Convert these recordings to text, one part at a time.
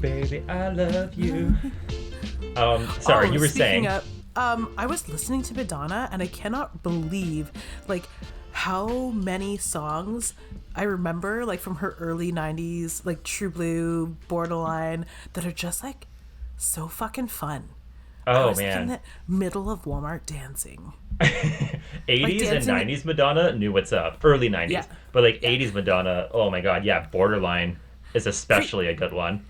baby, I love you. Sorry, you were saying. I was listening to Madonna, and I cannot believe, like, how many songs I remember, like, from her early 90s, like, True Blue, Borderline, that are just, like, so fucking fun. I was in the middle of Walmart dancing. 80s and 90s Madonna knew what's up. Early 90s. Yeah. But, like, 80s Madonna, oh my god, yeah, Borderline is especially a good one.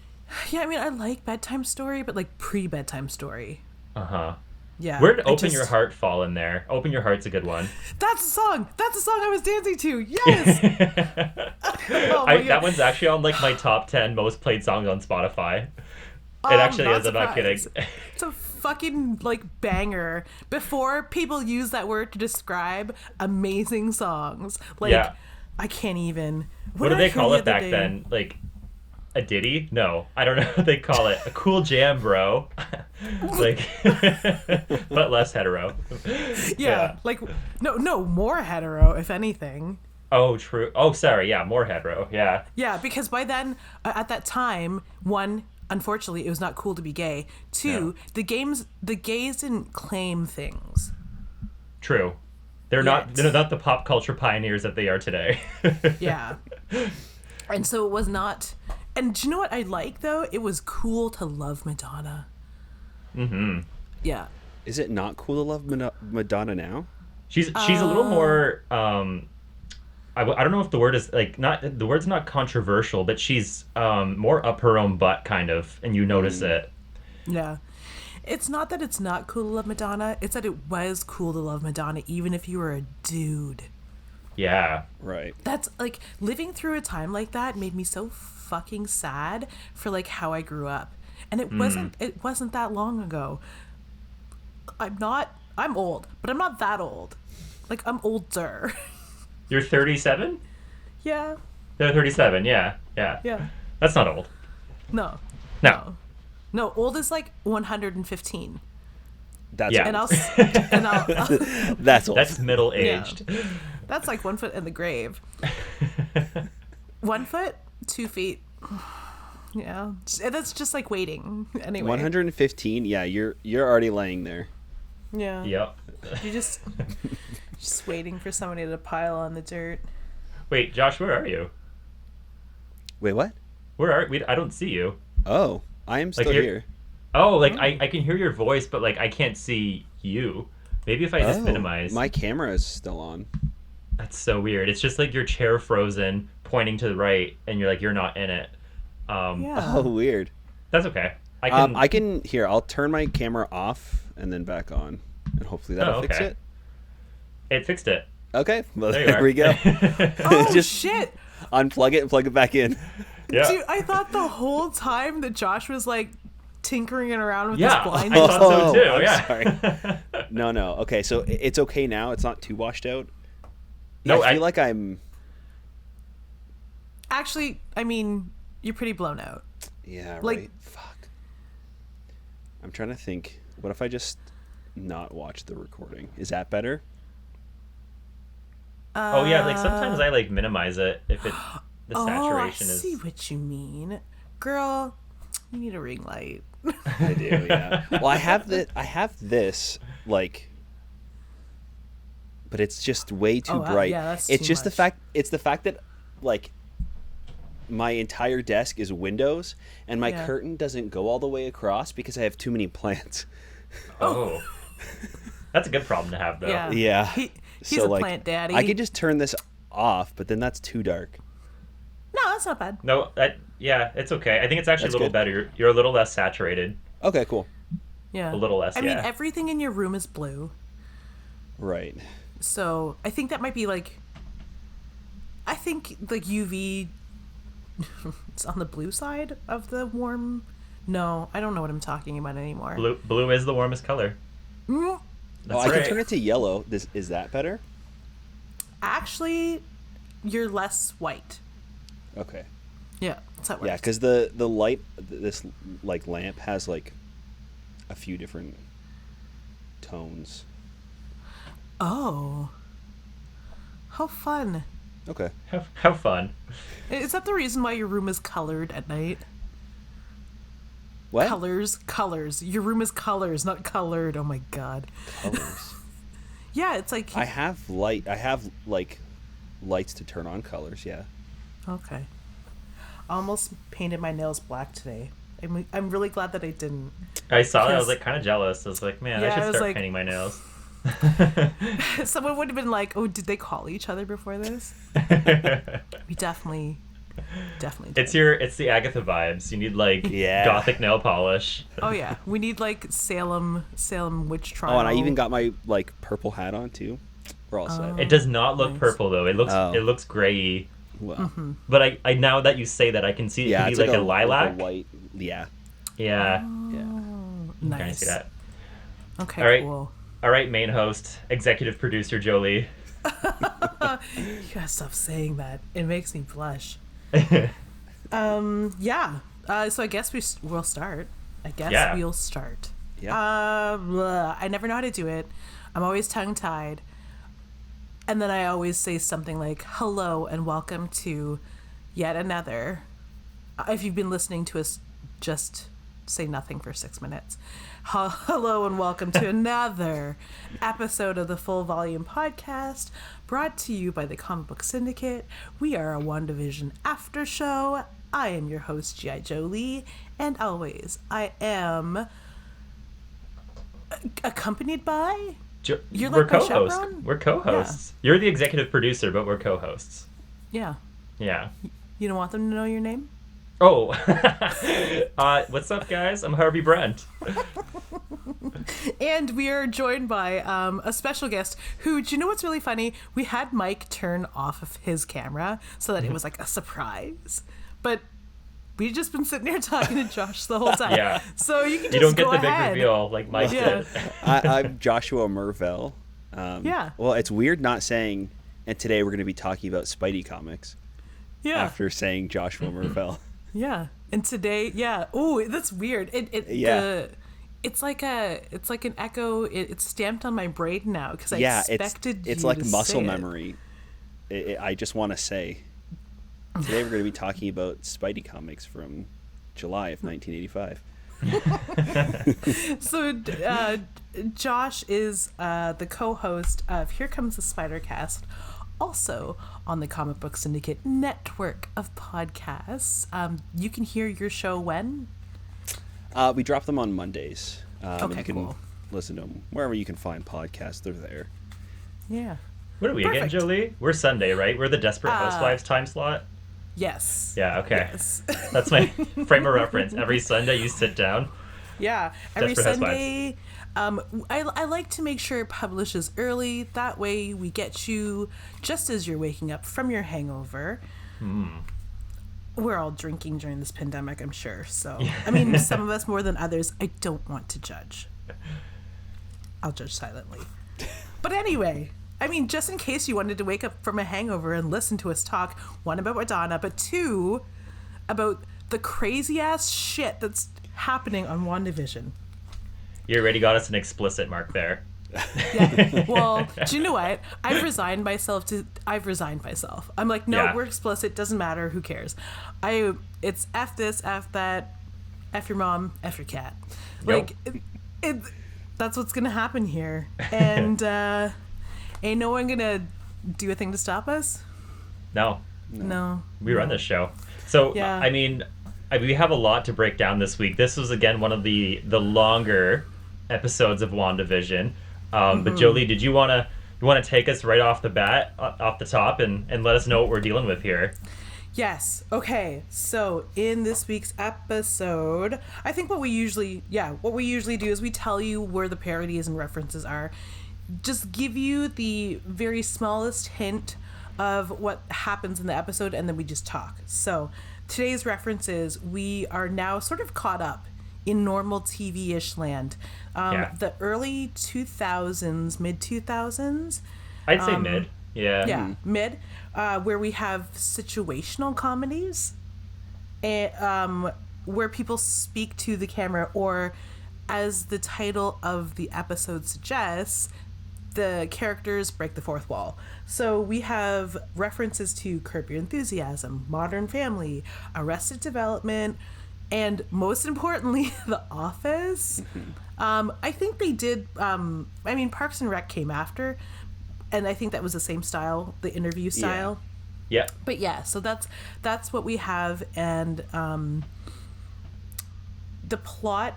Yeah, I mean, I like Bedtime Story, but, like, pre-Bedtime Story. Uh-huh. Yeah. Where did Open Your Heart fall in there? Open Your Heart's a good one. That's a song! That's a song I was dancing to! Yes! That one's actually on, like, my top 10 most played songs on Spotify. It actually is, I'm not kidding. It's a fucking, like, banger. Before people use that word to describe amazing songs. Like, yeah. I can't even. What did they call it back then? Like, a ditty? No, I don't know what they call it. A cool jam, bro. Like, but less hetero. Yeah, like, no, more hetero, if anything. Oh, true. Oh, sorry, yeah, more hetero, yeah. Yeah, because by then, at that time, one, unfortunately, it was not cool to be gay. Two, the gays didn't claim things. True. They're not the pop culture pioneers that they are today. Yeah. And so it was not. And do you know what I like, though? It was cool to love Madonna. Mm-hmm. Yeah. Is it not cool to love Madonna now? She's a little more. I don't know if the word is the word's not controversial, but she's more up her own butt kind of, and you notice it. Yeah. It's not that it's not cool to love Madonna. It's that it was cool to love Madonna, even if you were a dude. Yeah. Right. That's like living through a time like that made me so fucking sad for like how I grew up. And it wasn't that long ago. I'm old, but I'm not that old. Like, I'm older. You're 37? Yeah. They're 37, yeah. That's not old. No. Old is like 115. That's yeah. Old. And I'll That's old. That's middle aged. Yeah. That's like 1 foot in the grave. 1 foot, 2 feet. Yeah, that's just like waiting. Anyway, 115. Yeah, you're already laying there. Yeah. Yep. You're just waiting for somebody to pile on the dirt. Wait, Josh, where are you? Wait, what? Where are we? I don't see you. Oh, I am still here. Oh, like I can hear your voice, but like I can't see you. Maybe if I just minimize. My camera is still on. That's so weird. It's just like your chair frozen, pointing to the right, and you're like you're not in it. Yeah. Oh, weird. That's okay. I can here. I'll turn my camera off and then back on, and hopefully that'll fix it. It fixed it. Okay, well there we go. Oh just shit! Unplug it and plug it back in. Yeah. Dude, I thought the whole time that Josh was like tinkering around with his blind. I thought so too. I'm sorry. No. Okay, so it's okay now. It's not too washed out. No, I feel like I'm. Actually, I mean, you're pretty blown out. Yeah. Right. Like, fuck. I'm trying to think. What if I just not watch the recording? Is that better? Oh yeah, like sometimes I like minimize it if the saturation is. I see what you mean, girl. You need a ring light. I do, yeah. Well, I have this like, but it's just way too bright. Yeah, that's it's too just much. It's the fact that like my entire desk is windows and my curtain doesn't go all the way across because I have too many plants. Oh. That's a good problem to have, though. Yeah. He's a plant daddy. I could just turn this off, but then that's too dark. No, that's not bad. No, it's okay. I think it's actually a little better. You're a little less saturated. Okay, cool. Yeah. A little less, I mean, everything in your room is blue. Right. So, I think that might be like... I think, like, UV... it's on the blue side of the warm... No, I don't know what I'm talking about anymore. Blue is the warmest color. I can turn it to yellow. Is that better? Actually, you're less white. Okay. Yeah, that's how it works. Yeah, because the light, this like lamp has like a few different tones. Oh. How fun. Okay. How fun. Is that the reason why your room is colored at night? What? Colors. Your room is colors, not colored. Oh my god. Colors. Yeah, it's like I have like lights to turn on colors. Yeah. okay. I almost painted my nails black today. I'm really glad that I didn't. I saw that. I was like kind of jealous. I was like, man, Yeah, I I should was start like- painting my nails. Someone would have been like, "Oh, did they call each other before this?" We definitely did. It's the Agatha vibes. You need like Yeah. gothic nail polish. Oh yeah, we need like Salem witch trial. Oh, and I even got my like purple hat on too. We're all set. It does not look Nice. purple though. It looks Oh. it looks grayy. Well, But I now that you say that, I can see it yeah, could it's be like a lilac. white. Yeah. Yeah, Yeah. kind of Nice. see that. Okay, All right. cool. All right, main host, executive producer Jolie. You gotta stop saying that. It makes me blush. Yeah. So I guess we'll start. Yeah. We'll start. Yeah. I never know how to do it. I'm always tongue-tied. And then I always say something like, hello and welcome to yet another. If you've been listening to us just say nothing for 6 minutes. Hello and welcome to another episode of the Full Volume Podcast, brought to you by the Comic Book Syndicate. We are a WandaVision after show. I am your host, G.I. Jolie, and always I am accompanied by... You're we're like my co-hosts. chaperone? We're co-hosts. You're the executive producer, but we're co-hosts. Yeah. Yeah. You don't want them to know your name? Oh, what's up, guys? I'm Harvey Brent. And we are joined by a special guest who, do you know what's really funny? We had Mike turn off of his camera so that it was like a surprise. But we've just been sitting here talking to Josh the whole time. Yeah. So you can just You don't get go the big ahead. reveal like Mike Yeah. did. I'm Joshua Murr-VELL. Yeah. Well, it's weird not saying. And today we're going to be talking about Spidey comics. Yeah. After saying Joshua Murr-VELL. Yeah. And today, yeah. Oh, that's weird. Yeah. It's like an echo. It's stamped on my brain now because I Yeah, expected it's you like to muscle say it. memory. I just want to say. Today we're going to be talking about Spidey comics from July of 1985. So, Josh is the co-host of Here Comes the Spider-Cast, also on the Comic Book Syndicate network of podcasts. You can hear your show when? We drop them on Mondays. And Okay, you can cool. listen to them wherever you can find podcasts. They're there. Yeah. What are we again, Perfect. Jolie? We're Sunday, right? We're the Desperate Housewives time slot. Yes. Yeah. Okay. Yes. That's my frame of reference. Every Sunday, you sit down. Yeah. Every Desperate Housewives. Sunday. I like to make sure it publishes early. That way we get you just as you're waking up from your hangover. We're all drinking during this pandemic, I'm sure. So, I mean, some of us more than others. I don't want to judge. I'll judge silently. But anyway, I mean, just in case you wanted to wake up from a hangover and listen to us talk, one, about Madonna, but two, about the crazy ass shit that's happening on WandaVision. You already got us an explicit mark there. Yeah. Well, do you know what? I've resigned myself. I'm like, no, Yeah. we're explicit. Doesn't matter. Who cares? It's F this, F that, F your mom, F your cat. Like, that's what's gonna happen here. And ain't no one gonna do a thing to stop us. No, No. we run this show. So Yeah. I mean, we have a lot to break down this week. This was again one of the longer episodes of WandaVision. But Jolie, did you want to take us right off the bat, off the top, and let us know what we're dealing with here? Yes. Okay. So in this week's episode, I think what we usually do is we tell you where the parodies and references are. Just give you the very smallest hint of what happens in the episode, and then we just talk. So today's references, we are now sort of caught up in normal TV-ish land. The early 2000s, mid 2000s. I'd say mid. Yeah. Yeah, mid, where we have situational comedies, and where people speak to the camera, or as the title of the episode suggests, the characters break the fourth wall. So we have references to Curb Your Enthusiasm, Modern Family, Arrested Development, and most importantly, The Office. I think they did. I mean, Parks and Rec came after, and I think that was the same style, the interview style. Yeah. But yeah, so that's what we have, and the plot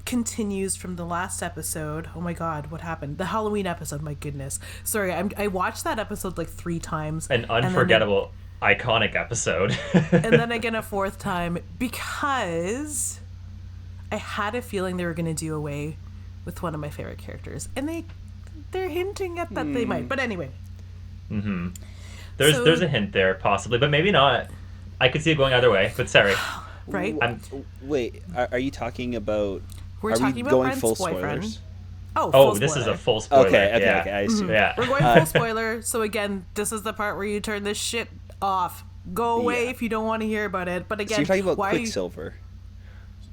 continues from the last episode. Oh my god, what happened? The Halloween episode. My goodness, sorry. I watched that episode like 3 times. An unforgettable, iconic episode. And then again a 4th time because I had a feeling they were going to do away with one of my favorite characters, and they're hinting at that they might. But anyway. Mm-hmm. There's a hint there, possibly, but maybe not. I could see it going either way, but sorry. Right? Wait, are you talking about... We're are talking we about going Brent's full boyfriend. spoilers? Oh, this spoiler. is a full spoiler. Okay, I see. Yeah. We're going full spoiler. So again, this is the part where you turn this shit off. Go away if you don't want to hear about it. But again, so you're talking about why Quicksilver?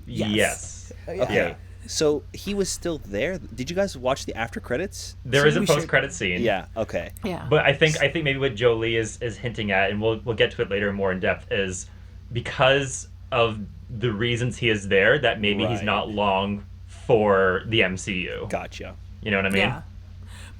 Yes. Okay. Yeah. So he was still there. Did you guys watch the after credits? There is a we should- post-credit scene. Yeah. Okay. Yeah. But I think maybe what Jolie is hinting at, and we'll get to it later more in depth, is because of the reasons he is there, that maybe he's Right. not long for the MCU. Gotcha. You know what I mean? Yeah.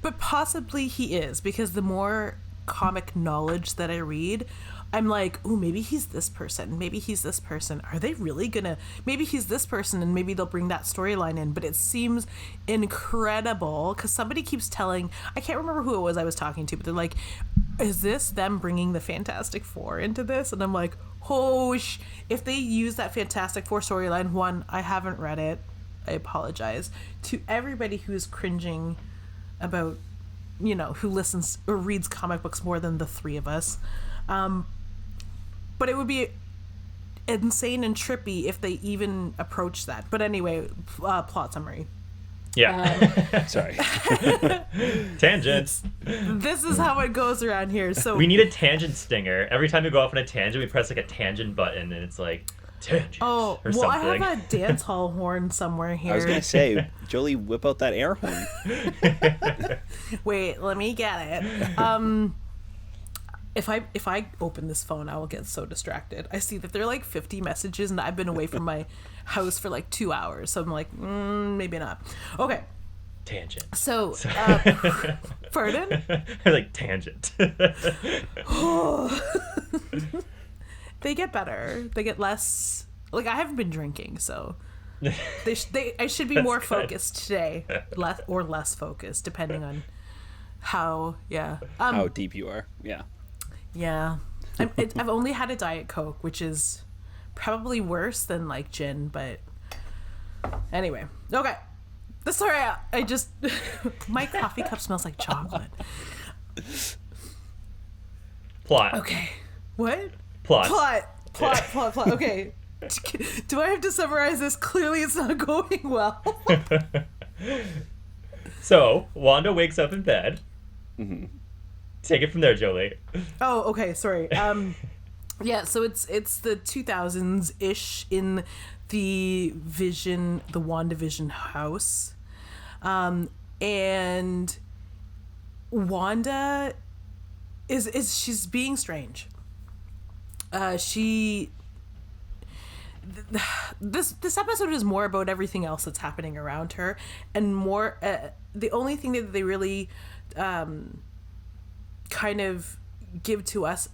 But possibly he is, because the more comic knowledge that I read, I'm like, ooh, maybe he's this person. Maybe he's this person. Are they really gonna... Maybe he's this person, and maybe they'll bring that storyline in. But it seems incredible, because somebody keeps telling... I can't remember who it was I was talking to, but they're like, is this them bringing the Fantastic Four into this? And I'm like, if they use that Fantastic Four storyline, one, I haven't read it. I apologize to everybody who's cringing about, who listens or reads comic books more than the 3 of us. But it would be insane and trippy if they even approach that. But anyway, plot summary. Yeah. Sorry. Tangents. This is how it goes around here. So We need a tangent stinger. Every time we go off on a tangent, we press like a tangent button, and it's like tangent or well, something. I have a dance hall horn somewhere here. I was gonna say, Jolie, whip out that air horn. Wait, let me get it. If I open this phone, I will get so distracted. I see that there are like 50 messages, and I've been away from my house for like 2 hours. So I'm like, maybe not. Okay. Tangent. So, pardon? Like tangent. They get better. They get less. Like, I haven't been drinking, so I should be more focused today, less focused, depending on how. Yeah. How deep you are. Yeah. Yeah. I've only had a Diet Coke, which is probably worse than like gin, but anyway. Okay. Sorry, I just my coffee cup smells like chocolate. Plot. Okay. What? Plot. Plot. Okay. Do I have to summarize this? Clearly it's not going well. So, Wanda wakes up in bed. Mm-hmm. Take it from there, Jolie. Oh, okay, sorry. Yeah, so it's the 2000s-ish in the WandaVision house. And Wanda she's being strange. This episode is more about everything else that's happening around her, and more the only thing that they really kind of give to us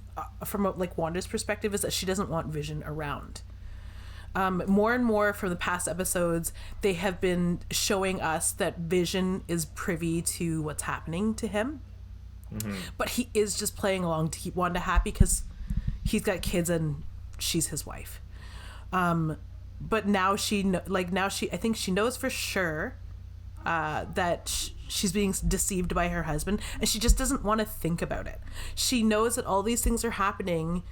from like Wanda's perspective is that she doesn't want Vision around. More and more from the past episodes, they have been showing us that Vision is privy to what's happening to him. Mm-hmm. But he is just playing along to keep Wanda happy because he's got kids and she's his wife. But now I think she knows for sure that she's being deceived by her husband, and she just doesn't want to think about it. She knows that all these things are happening,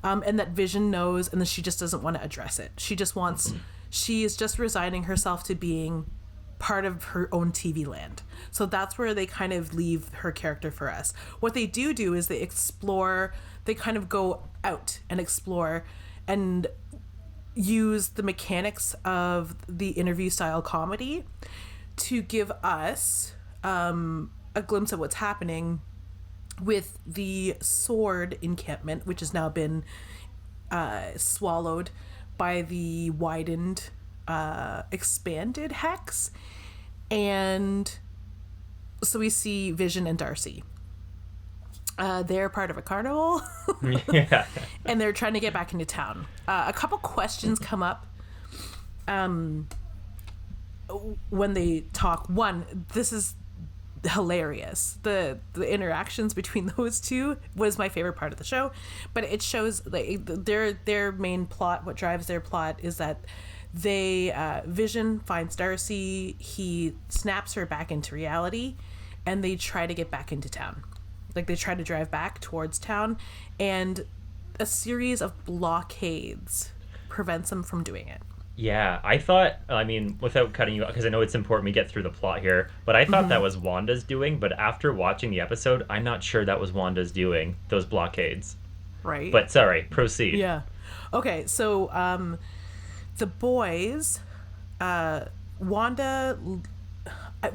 and that Vision knows, and that she just doesn't want to address it. She is just resigning herself to being part of her own TV land. So that's where they kind of leave her character for us. What they do is they kind of go out and explore and use the mechanics of the interview style comedy to give us a glimpse of what's happening with the sword encampment, which has now been swallowed by the widened, expanded hex. And so we see Vision and Darcy. They're part of a carnival. Yeah. And they're trying to get back into town. A couple questions come up when they talk. One, this is hilarious. The interactions between those two was my favorite part of the show, but it shows like their main plot. What drives their plot is that they Vision finds Darcy, he snaps her back into reality, and they try to get back into town. Like they try to drive back towards town, and a series of blockades prevents them from doing it. Yeah, I thought, I mean, without cutting you out, because I know it's important we get through the plot here, but I thought that was Wanda's doing, but after watching the episode, I'm not sure that was Wanda's doing, those blockades. Right. But sorry, proceed. Yeah. Okay, so the boys, Wanda,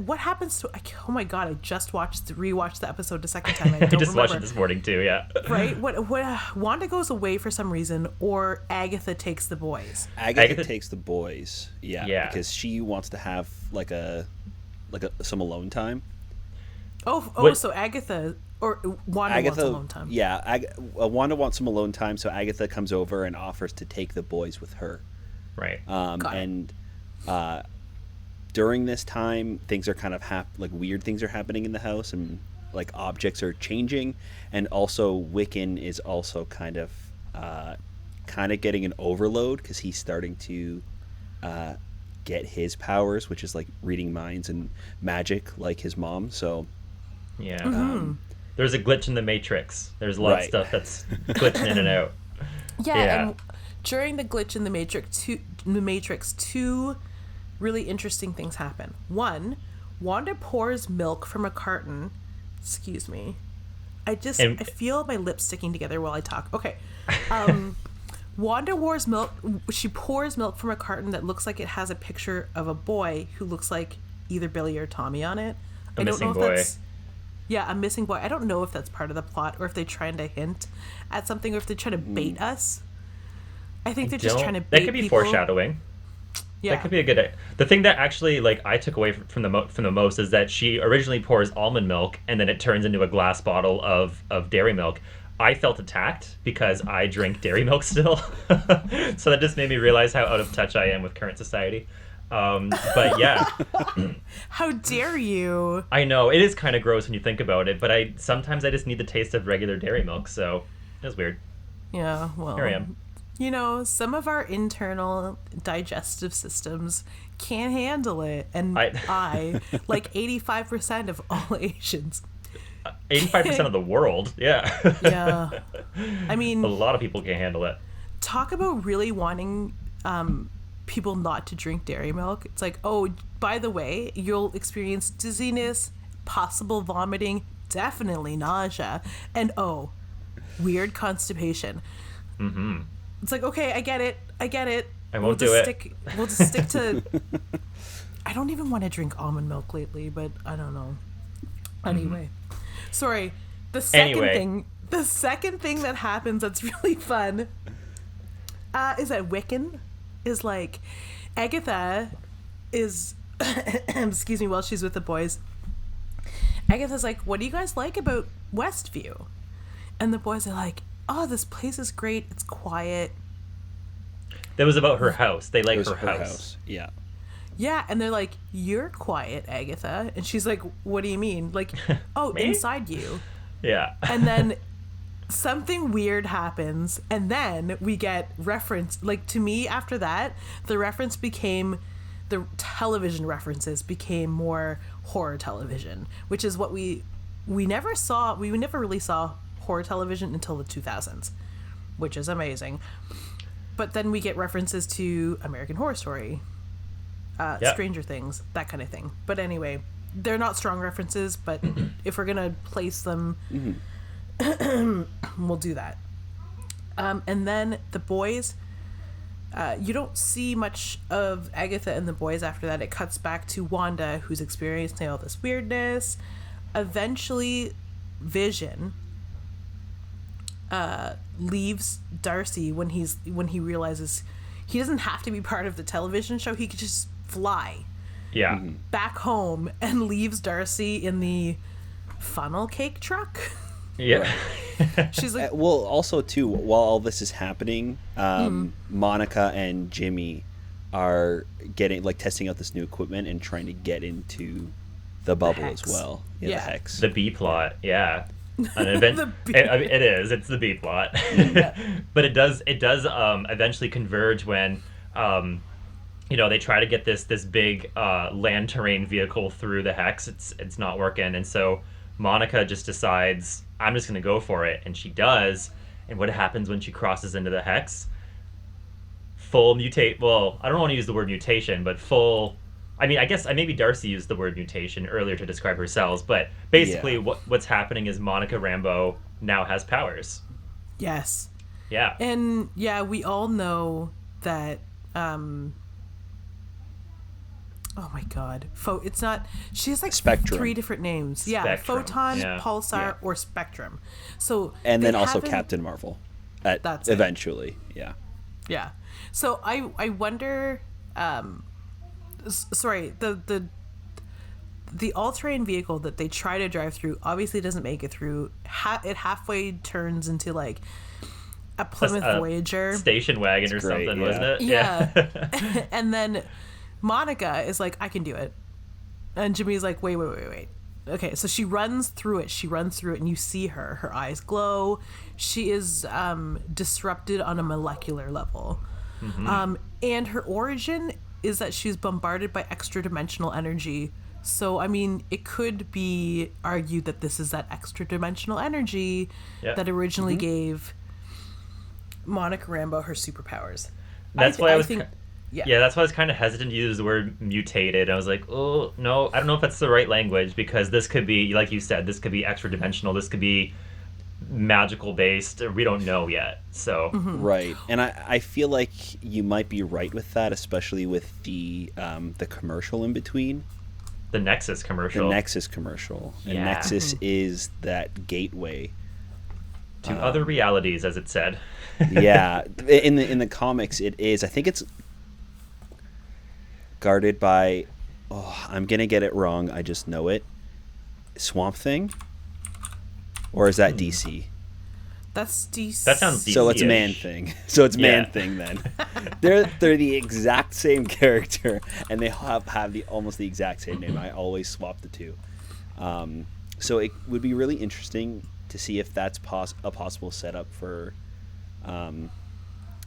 what happens to, oh my god, I just rewatched the episode the second time. I don't just remember. watched it this morning too, yeah. Right? What Wanda goes away for some reason, or Agatha takes the boys. Agatha takes the boys, Yeah. because she wants to have some alone time. So Agatha or Wanda wants alone time. Yeah, Wanda wants some alone time, so Agatha comes over and offers to take the boys with her. Right. During this time, things are kind of weird things are happening in the house, and like objects are changing, and also Wiccan is also kind of getting an overload because he's starting to get his powers, which is like reading minds and magic, like his mom. So yeah, there's a glitch in the Matrix. There's a lot of stuff that's glitching in and out. Yeah. And during the glitch in the Matrix, two really interesting things happen. One, Wanda pours milk from a carton. Excuse me. I feel my lips sticking together while I talk. Okay. Wanda pours milk. She pours milk from a carton that looks like it has a picture of a boy who looks like either Billy or Tommy on it. A missing boy. A missing boy. I don't know if that's part of the plot or if they're trying to hint at something or if they're trying to bait us. I think they're just trying to bait That could be people. foreshadowing. Yeah. That could be a good. The thing that actually I took away from the most is that she originally pours almond milk and then it turns into a glass bottle of dairy milk. I felt attacked because I drink dairy milk still, so that just made me realize how out of touch I am with current society. But yeah, how dare you? I know it is kind of gross when you think about it, but sometimes I just need the taste of regular dairy milk, so it was weird. Yeah, well, here I am. You know, some of our internal digestive systems can't handle it. And I like 85% of all Asians. 85% of the world, yeah. Yeah. I mean... a lot of people can't handle it. Talk about really wanting people not to drink dairy milk. It's like, oh, by the way, you'll experience dizziness, possible vomiting, definitely nausea, and weird constipation. Mm-hmm. It's like, okay, I get it. I won't do it. We'll just stick to... I don't even want to drink almond milk lately, but I don't know. Anyway. Sorry. The second thing that happens that's really fun is that Wiccan is like... Agatha is... excuse me, while she's with the boys. Agatha's like, what do you guys like about Westview? And the boys are like, oh, this place is great. It's quiet. That was about her house. They like her house. Yeah. Yeah, and they're like, you're quiet, Agatha. And she's like, what do you mean? Like, oh, inside you. Yeah. And then something weird happens, and then we get reference. Like, to me, after that, the television references became more horror television, which is what we never saw. We never really saw horror television until the 2000s, which is amazing. But then we get references to American Horror Story, Stranger Things, that kind of thing. But anyway, they're not strong references, but if we're gonna place them, we'll do that. And then the boys, you don't see much of Agatha and the boys after that. It cuts back to Wanda, who's experiencing all this weirdness. Eventually, Vision leaves Darcy when he realizes he doesn't have to be part of the television show. He could just fly Yeah. back home and leaves Darcy in the funnel cake truck. Yeah. She's like, Well, also too, while all this is happening, Monica and Jimmy are getting testing out this new equipment and trying to get into the bubble as hex. well. Yeah. The hex. The B plot, yeah. An event, The B- it is. It's the B plot, but it does eventually converge when they try to get this big land terrain vehicle through the hex. It's not working, and so Monica just decides, I'm just gonna go for it, and she does. And what happens when she crosses into the hex? Full mutate. Well, I don't want to use the word mutation, but full. I mean, I guess maybe Darcy used the word mutation earlier to describe her cells, but basically what's happening is Monica Rambeau now has powers. yes. Yeah. And yeah, we all know that oh my god. It's not, she has like Spectrum. 3 different names. Yeah, Spectrum, Photon, yeah. Pulsar, Yeah. or Spectrum. So And they then also haven't- Captain Marvel. That's it. Eventually, yeah. Yeah. So I wonder sorry, the all-terrain vehicle that they try to drive through obviously doesn't make it through. It halfway turns into like a Plymouth Voyager. Station wagon or great, something, yeah. wasn't it? Yeah. And then Monica is like, I can do it. And Jimmy's like, wait. Okay, so she runs through it, and you see her eyes glow. She is disrupted on a molecular level. And her origin is that she's bombarded by extra-dimensional energy. So, I mean, it could be argued that this is that extra-dimensional energy that originally gave Monica Rambeau her superpowers. That's why I was think... that's why I was kind of hesitant to use the word mutated. I was like, oh, no, I don't know if that's the right language, because this could be, like you said, this could be extra-dimensional, this could be magical based, we don't know yet. So Right. And I feel like you might be right with that, especially with the commercial in between. the Nexus commercial. The Nexus commercial. And Yeah. Nexus is that gateway to other realities, as it said. yeah, in the comics it is. I think it's guarded by, I'm gonna get it wrong, I just know it. Swamp Thing? Or is that DC? That's DC. That sounds DC. So it's Man Thing. So it's Man Yeah. Thing then. They're the exact same character, and they have almost the exact same name. I always swap the two. So it would be really interesting to see if that's a possible setup for,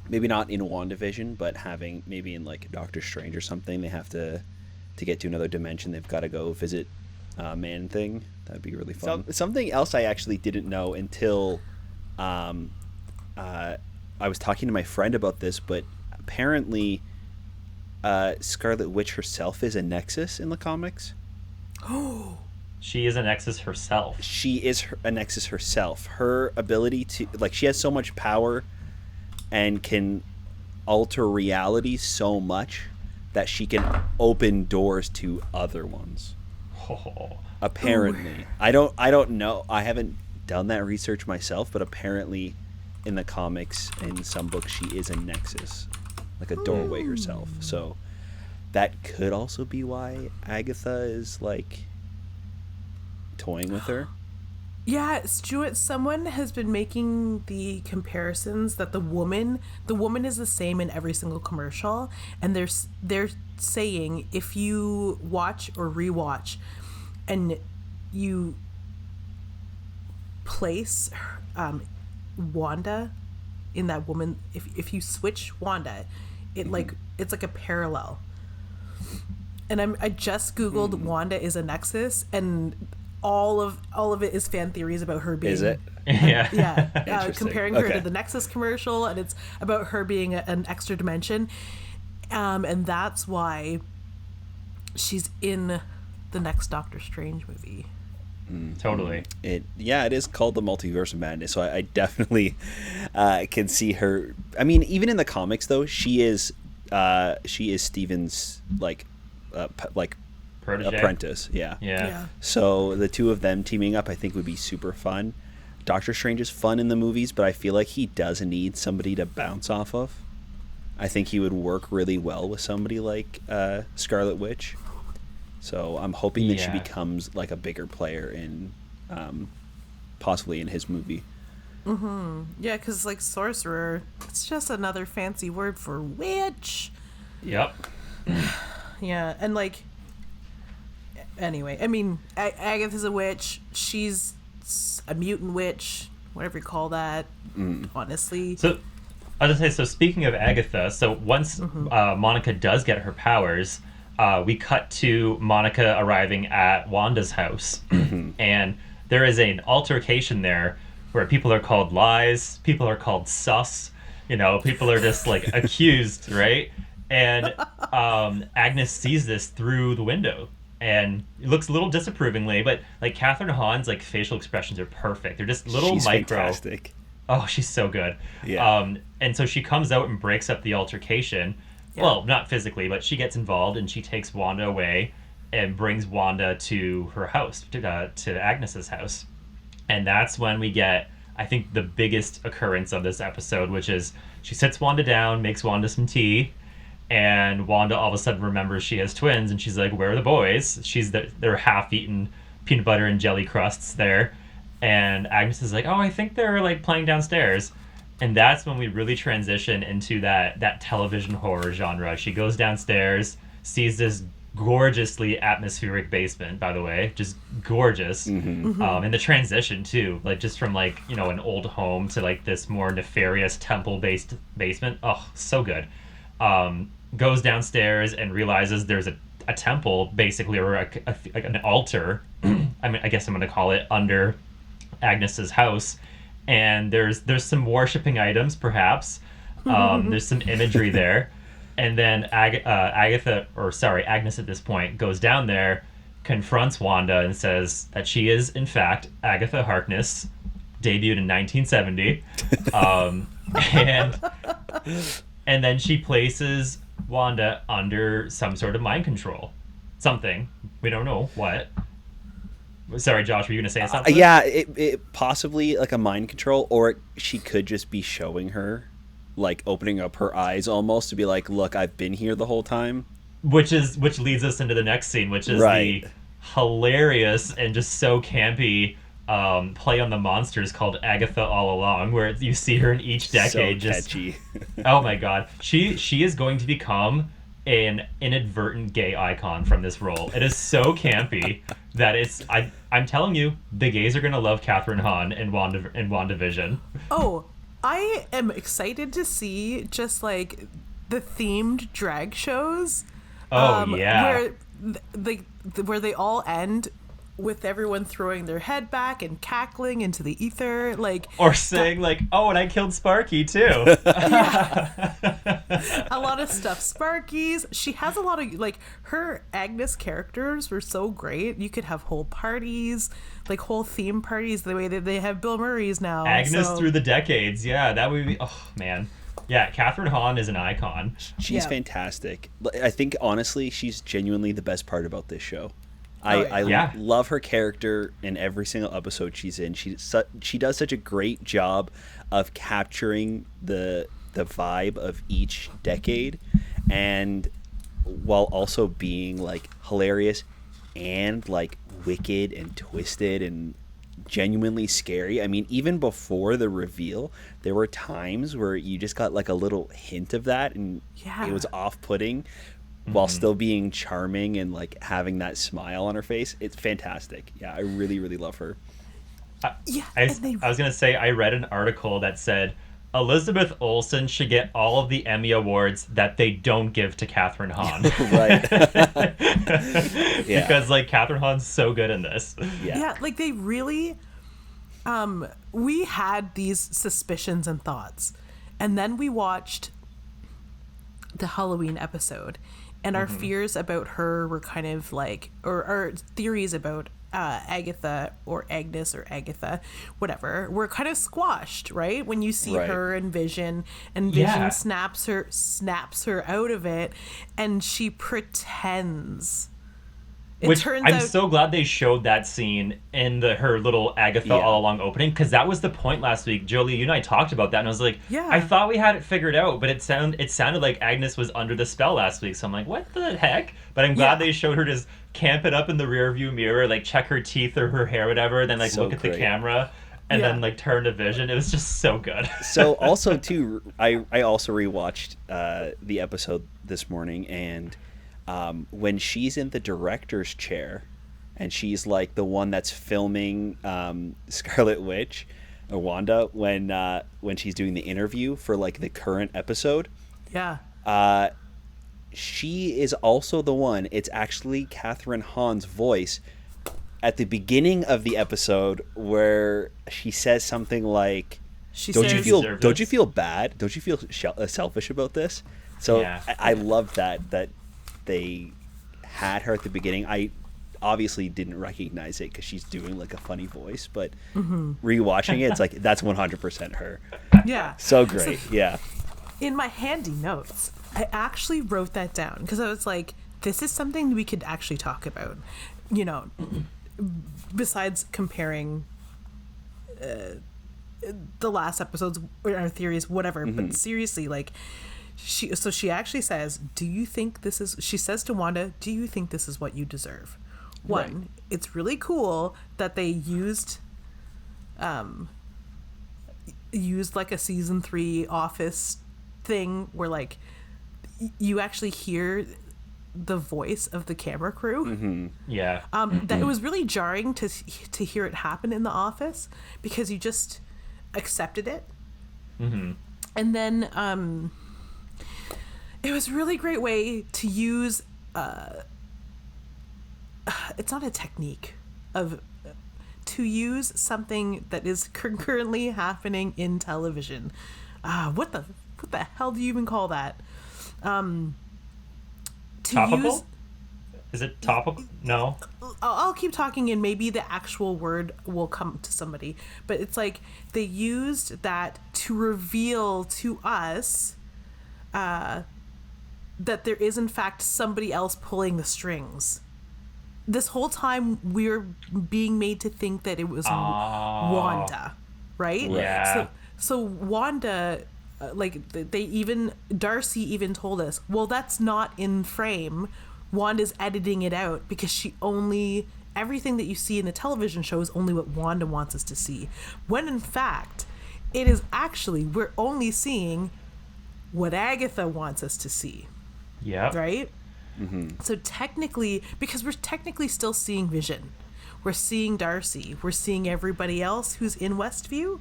maybe not in WandaVision, but having maybe in like Doctor Strange or something. They have to get to another dimension. They've got to go visit Man Thing. That'd be really fun. Something else I actually didn't know until I was talking to my friend about this, but apparently Scarlet Witch herself is a Nexus in the comics. She is a Nexus herself. She is a Nexus herself. Her ability to, like, she has so much power and can alter reality so much that she can open doors to other ones. Oh. Apparently. I don't know. I haven't done that research myself, but apparently in the comics, in some books, she is a Nexus, like a doorway herself. So that could also be why Agatha is like toying with her. Yeah, Stuart, someone has been making the comparisons that the woman is the same in every single commercial, and they're saying if you watch or rewatch and you place Wanda in that woman, if you switch Wanda, it it's like a parallel. And I just googled Wanda is a Nexus, and all of it is fan theories about her being. Is it? Yeah. Yeah, Interesting. comparing her Okay. to the Nexus commercial, and it's about her being an extra dimension, and that's why she's in the next Doctor Strange movie. Totally. It is called the Multiverse of Madness, so I definitely can see her. I mean, even in the comics, though, she is Steven's Protege. apprentice. Yeah. Yeah. So the two of them teaming up, I think, would be super fun. Doctor Strange is fun in the movies, but I feel like he does need somebody to bounce off of. I think he would work really well with somebody like Scarlet Witch. So I'm hoping that she becomes like a bigger player in, possibly in his movie. Yeah, because like sorcerer, it's just another fancy word for witch. Yep. Yeah, and like, anyway, I mean, Agatha's a witch. She's a mutant witch, whatever you call that. Honestly. So, I was gonna say. So speaking of Agatha, so once Monica does get her powers, we cut to Monica arriving at Wanda's house, and there is an altercation there where people are called lies, people are called sus, people are just like accused, right? And Agnes sees this through the window and looks a little disapprovingly, but like Catherine Hahn's like facial expressions are perfect. They're just little She's micro. Fantastic. Oh, she's so good. Yeah. And so she comes out and breaks up the altercation. Yeah. Well, not physically, but she gets involved and she takes Wanda away and brings Wanda to her house, to Agnes's house. And that's when we get, I think, the biggest occurrence of this episode, which is she sits Wanda down, makes Wanda some tea, and Wanda all of a sudden remembers she has twins, and she's like, "Where are the boys?" They're half-eaten peanut butter and jelly crusts there. And Agnes is like, "Oh, I think they're like playing downstairs." And that's when we really transition into that television horror genre. She goes downstairs, sees this gorgeously atmospheric basement, by the way, just gorgeous. And the transition too, like just from like, an old home to like this more nefarious temple-based basement. Oh, so good. Goes downstairs and realizes there's a temple, basically, or an altar. I guess I'm going to call it, under Agnes's house, and there's some worshipping items, perhaps. There's some imagery there, and then Agnes at this point goes down there, confronts Wanda, and says that she is in fact Agatha Harkness, debuted in 1970, and then she places Wanda under some sort of mind control, something we don't know what. Sorry, Josh, were you going to say something? Yeah, it possibly like a mind control, or she could just be showing her, like opening up her eyes almost to be like, "Look, I've been here the whole time." Which leads us into the next scene, which is the hilarious and just so campy play on the monsters called Agatha All Along, where you see her in each decade. So catchy. Oh my god, she is going to become an inadvertent gay icon from this role. It is so campy that I'm telling you, the gays are gonna love Catherine Hahn and WandaVision. Oh, I am excited to see just like the themed drag shows. Yeah, where they all end with everyone throwing their head back and cackling into the ether, like, or saying like, "Oh, and I killed Sparky too." Yeah. A lot of stuff. Sparkies. She has a lot of like her Agnes characters were so great. You could have whole parties, like whole theme parties, the way that they have Bill Murray's now. Agnes through the decades. Yeah, that would be. Oh man. Yeah, Catherine Hahn is an icon. She's fantastic. I think honestly, she's genuinely the best part about this show. I love her character in every single episode she's in. She does such a great job of capturing the vibe of each decade, and while also being like hilarious and like wicked and twisted and genuinely scary. I mean, even before the reveal, there were times where you just got like a little hint of that, and it was off-putting. While still being charming and like having that smile on her face. It's fantastic. Yeah, I really, really love her. I was going to say, I read an article that said Elizabeth Olsen should get all of the Emmy Awards that they don't give to Catherine Hahn. Right. Because like Catherine Hahn's so good in this. Yeah, like they really... we had these suspicions and thoughts. And then we watched the Halloween episode. And our fears about her were kind of like, or our theories about Agatha or Agnes or Agatha, whatever, were kind of squashed, right? When you see her and Vision snaps her out of it, and she pretends. Which turns I'm out, so glad they showed that scene in her little Agatha Yeah. all along opening, because that was the point last week. Jolie, you and I talked about that, and I was like, Yeah. I thought we had it figured out, but it sounded like Agnes was under the spell last week. So I'm like, what the heck? But I'm glad Yeah. they showed her just camp it up in the rearview mirror, like check her teeth or her hair, whatever, then like So look at the great. camera, and Yeah. then like turn to vision. It was just so good. So also too, I also rewatched the episode this morning, and when she's in the director's chair, and she's like the one that's filming Scarlet Witch, or Wanda, when she's doing the interview for like the current episode, yeah. she is also the one. It's actually Catherine Hahn's voice at the beginning of the episode where she says something like, She "Don't says, you feel? deserve Don't this." you feel bad? Don't you feel selfish about this?" So Yeah. I love that they had her at the beginning. I obviously didn't recognize it because she's doing like a funny voice, but rewatching it, it's like that's 100% her. Yeah. So great, yeah. In my handy notes, I actually wrote that down because I was like, this is something we could actually talk about. You know, besides comparing the last episodes or our theories, whatever, but seriously, like, she actually says, do you think this is, she says to Wanda, do you think this is what you deserve? One, Right. it's really cool that they used like a season 3 Office thing where like you actually hear the voice of the camera crew. Yeah. That it was really jarring to hear it happen in The Office because you just accepted it. And then it was a really great way to use it's not a technique of to use something that is currently happening in television. What the hell do you even call that? To Topical? use, Is it topical? No. I'll keep talking and maybe the actual word will come to somebody. But it's like they used that to reveal to us that there is in fact somebody else pulling the strings. This whole time we're being made to think that it was Wanda, right? Yeah. So Wanda, Darcy even told us, well, that's not in frame. Wanda's editing it out because everything that you see in the television show is only what Wanda wants us to see. When in fact, it is actually, we're only seeing what Agatha wants us to see. Yeah. Right? So technically, because we're technically still seeing Vision, we're seeing Darcy, we're seeing everybody else who's in Westview.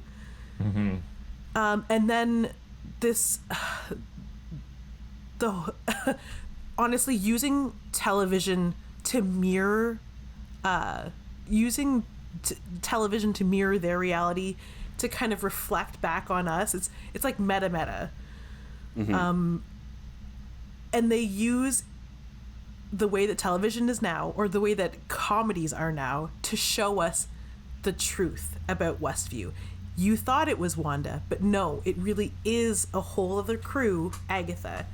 And then this, honestly, using television to mirror, television to mirror their reality, to kind of reflect back on us. It's like meta. And they use the way that television is now, or the way that comedies are now, to show us the truth about Westview. You thought it was Wanda, but no, it really is a whole other crew, Agatha,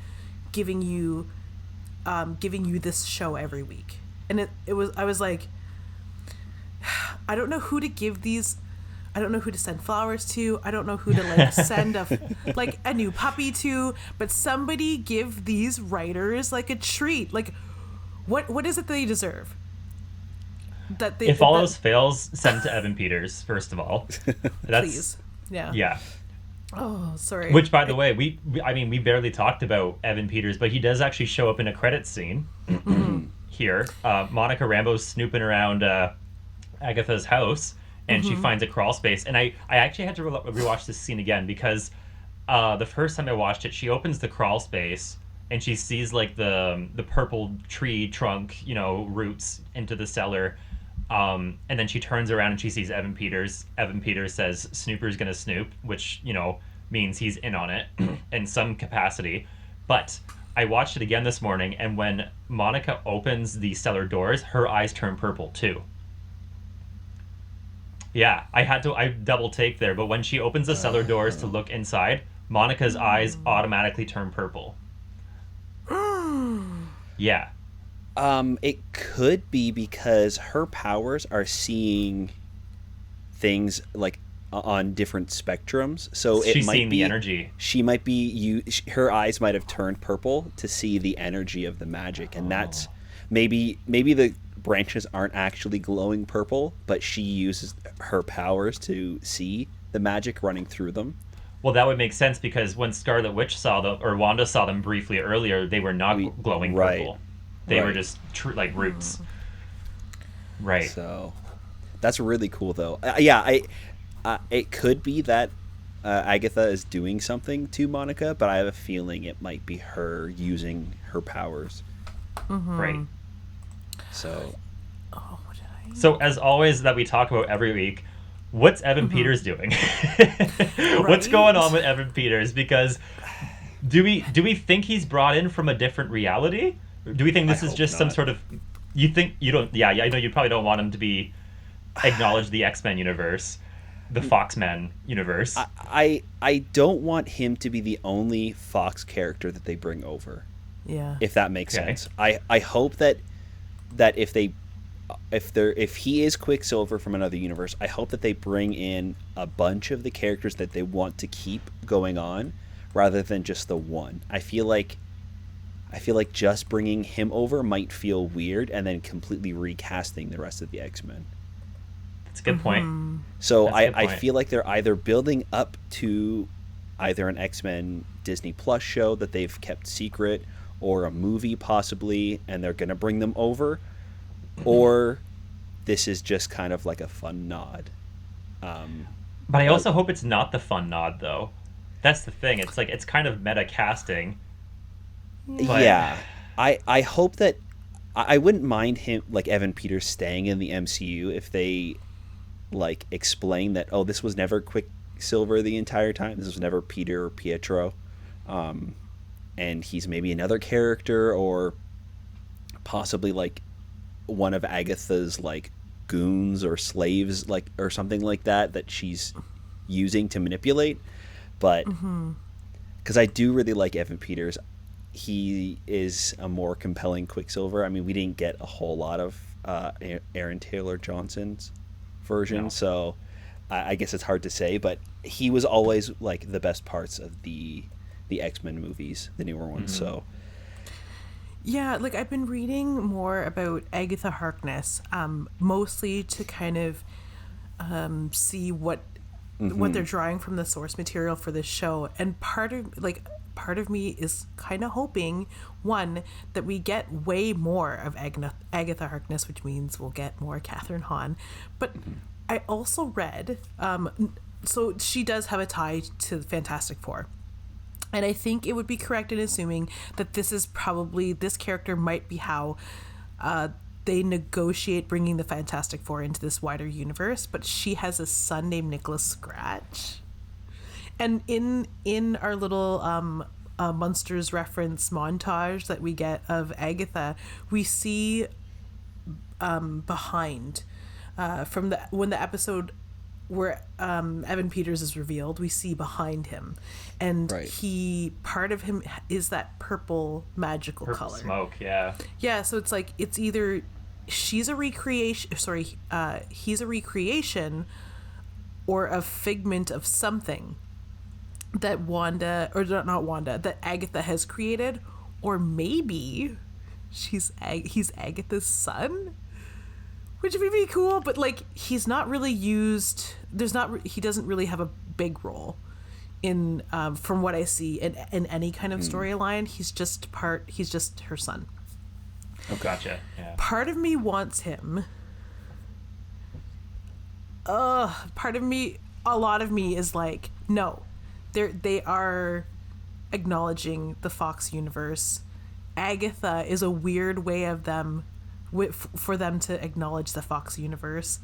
giving you this show every week. And I was like, I don't know who to give these. I don't know who to send flowers to. I don't know who to like send a new puppy to. But somebody give these writers like a treat. Like, what is it they deserve? If all else fails, send to Evan Peters first of all. Please, yeah. Yeah. Oh, sorry. Which, by the way, we barely talked about Evan Peters, but he does actually show up in a credits scene here. Monica Rambeau's snooping around Agatha's house, and she finds a crawl space. And I actually had to rewatch this scene again because the first time I watched it, she opens the crawl space and she sees like the purple tree trunk, roots into the cellar. And then she turns around and she sees Evan Peters. Evan Peters says, "Snooper's gonna snoop," which, means he's in on it in some capacity. But I watched it again this morning, and when Monica opens the cellar doors, her eyes turn purple too. Yeah, I double take there, but when she opens the cellar doors to look inside, Monica's eyes automatically turn purple. Yeah. It could be because her powers are seeing things like on different spectrums. So it She's might seeing be the energy. She might be her eyes might have turned purple to see the energy of the magic, and that's maybe the branches aren't actually glowing purple, but she uses her powers to see the magic running through them. Well, that would make sense because when Scarlet Witch saw them, or Wanda saw them briefly earlier, they were not glowing right. purple. They were Right. just like roots. Right. So that's really cool, though. Yeah, it could be that Agatha is doing something to Monica, but I have a feeling it might be her using her powers. Right. So, Oh, what did I? So as always that we talk about every week, what's Evan Peters doing? What's Right? going on with Evan Peters? Because do we think he's brought in from a different reality? Or do we think this I is hope just some not. sort of? You think you don't? Yeah, I know you probably don't want him to be acknowledge the X-Men universe, the Foxman universe. I don't want him to be the only Fox character that they bring over, Yeah. if that makes Okay. sense. I hope that if he is Quicksilver from another universe, I hope that they bring in a bunch of the characters that they want to keep going on, rather than just the one. I feel like just bringing him over might feel weird, and then completely recasting the rest of the X-Men. That's a good point. So That's a good I point. feel like they're either building up to either an X-Men Disney Plus show that they've kept secret, or a movie possibly, and they're going to bring them over, or this is just kind of like a fun nod. But I also hope it's not the fun nod, though. That's the thing. It's like it's kind of meta casting. But- Yeah, I hope that I wouldn't mind him, like Evan Peters, staying in the MCU if they like explain that, oh, this was never Quicksilver the entire time. This was never Peter or Pietro, and he's maybe another character, or possibly like one of Agatha's like goons or slaves, like, or something like that she's using to manipulate. But because I do really like Evan Peters, he is a more compelling Quicksilver. I mean, we didn't get a whole lot of Aaron Taylor Johnson's version, No. so I guess it's hard to say. But he was always like the best parts of the X-Men movies, the newer ones. So Yeah, like I've been reading more about Agatha Harkness, mostly to kind of see what they're drawing from the source material for this show, and part of me is kind of hoping, one, that we get way more of Agatha Harkness, which means we'll get more Catherine Hahn. But I also read, so she does have a tie to the Fantastic Four. And I think it would be correct in assuming that this character might be how they negotiate bringing the Fantastic Four into this wider universe. But she has a son named Nicholas Scratch. And in our little Monsters reference montage that we get of Agatha, we see behind from when the episode where Evan Peters is revealed, we see behind him, and Right. part of him is that purple magical Purple color. smoke, yeah. Yeah, so it's like it's either he's a recreation, or a figment of something that that Agatha has created, or maybe he's Agatha's son, which would be cool. But like, he's not really used. He doesn't really have a big role in from what I see in any kind of storyline. He's just her son. Oh, gotcha. Yeah. Part of me wants him. Part of me, a lot of me is like, no, they are acknowledging the Fox universe. Agatha is a weird way of them, for them to acknowledge the Fox universe.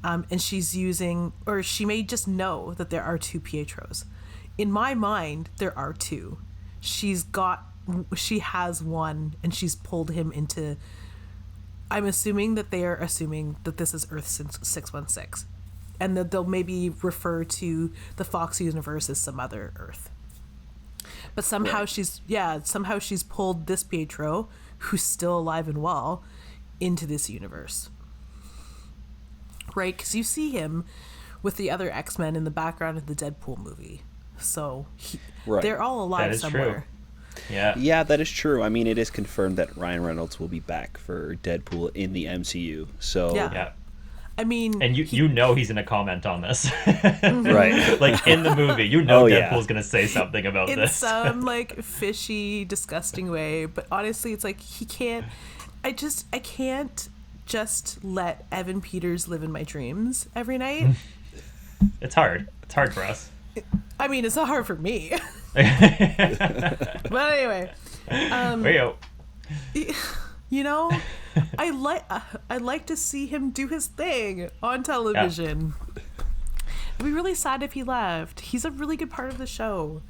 And she's using, or she may just know that there are two Pietros. In my mind, there are two. She has one, and she's pulled him into. I'm assuming that they are assuming that this is Earth 616, and that they'll maybe refer to the Fox universe as some other Earth. But somehow Right. she's pulled this Pietro, who's still alive and well into this universe. Right? Because you see him with the other X-Men in the background of the Deadpool movie. So they're all alive somewhere. True. Yeah. Yeah, that is true. I mean, it is confirmed that Ryan Reynolds will be back for Deadpool in the MCU. So Yeah. I mean, And you know he's going to comment on this. right. Like in the movie, Deadpool's going to say something about in this. some like fishy, disgusting way. But honestly, it's like I can't just let Evan Peters live in my dreams every night. It's hard. It's hard for us. I mean, it's not hard for me. But anyway, you know, I like to see him do his thing on television. It'd be really sad if he left. He's a really good part of the show.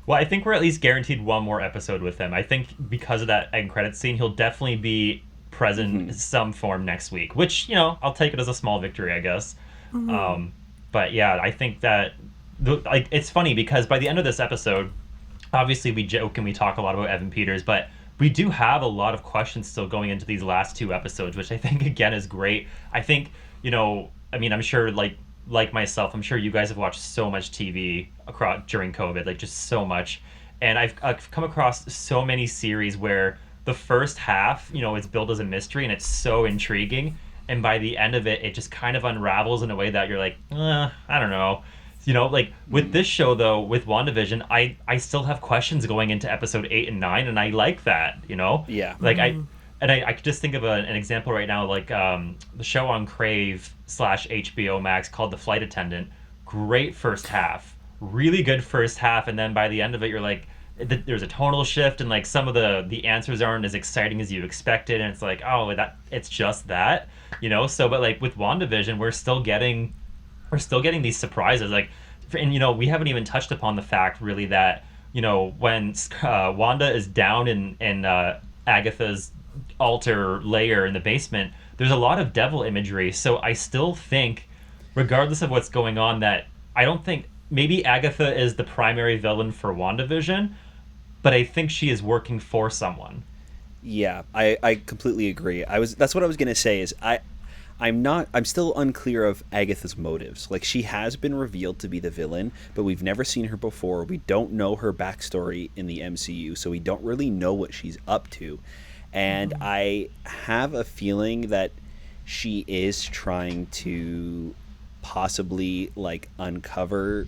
Well, I think we're at least guaranteed one more episode with him. I think because of that end credits scene, he'll definitely be present in some form next week, which, I'll take it as a small victory, I guess. But yeah, I think that it's funny because by the end of this episode, obviously we joke and we talk a lot about Evan Peters, but we do have a lot of questions still going into these last two episodes, which I think again is great. I think, I'm sure like myself, I'm sure you guys have watched so much TV during COVID, like just so much. And I've come across so many series where the first half, it's built as a mystery and it's so intriguing. And by the end of it, it just kind of unravels in a way that you're like, I don't know. With this show, though, with WandaVision, I still have questions going into episode 8 and 9, and I like that, Yeah. I could just think of an example right now, the show on Crave / HBO Max called The Flight Attendant. Great first half. Really good first half, and then by the end of it, you're like, there's a tonal shift, and some of the answers aren't as exciting as you expected, and it's like, oh, it's just that, So, but with WandaVision, we're still getting these surprises, and we haven't even touched upon the fact really that when Wanda is down in Agatha's altar layer in the basement, there's a lot of devil imagery. So I still think, regardless of what's going on, that I don't think maybe Agatha is the primary villain for WandaVision, but I think she is working for someone. Yeah, I completely agree. That's what I was gonna say. Is I'm still unclear of Agatha's motives. She has been revealed to be the villain, but we've never seen her before. We don't know her backstory in the MCU, so we don't really know what she's up to. And I have a feeling that she is trying to possibly uncover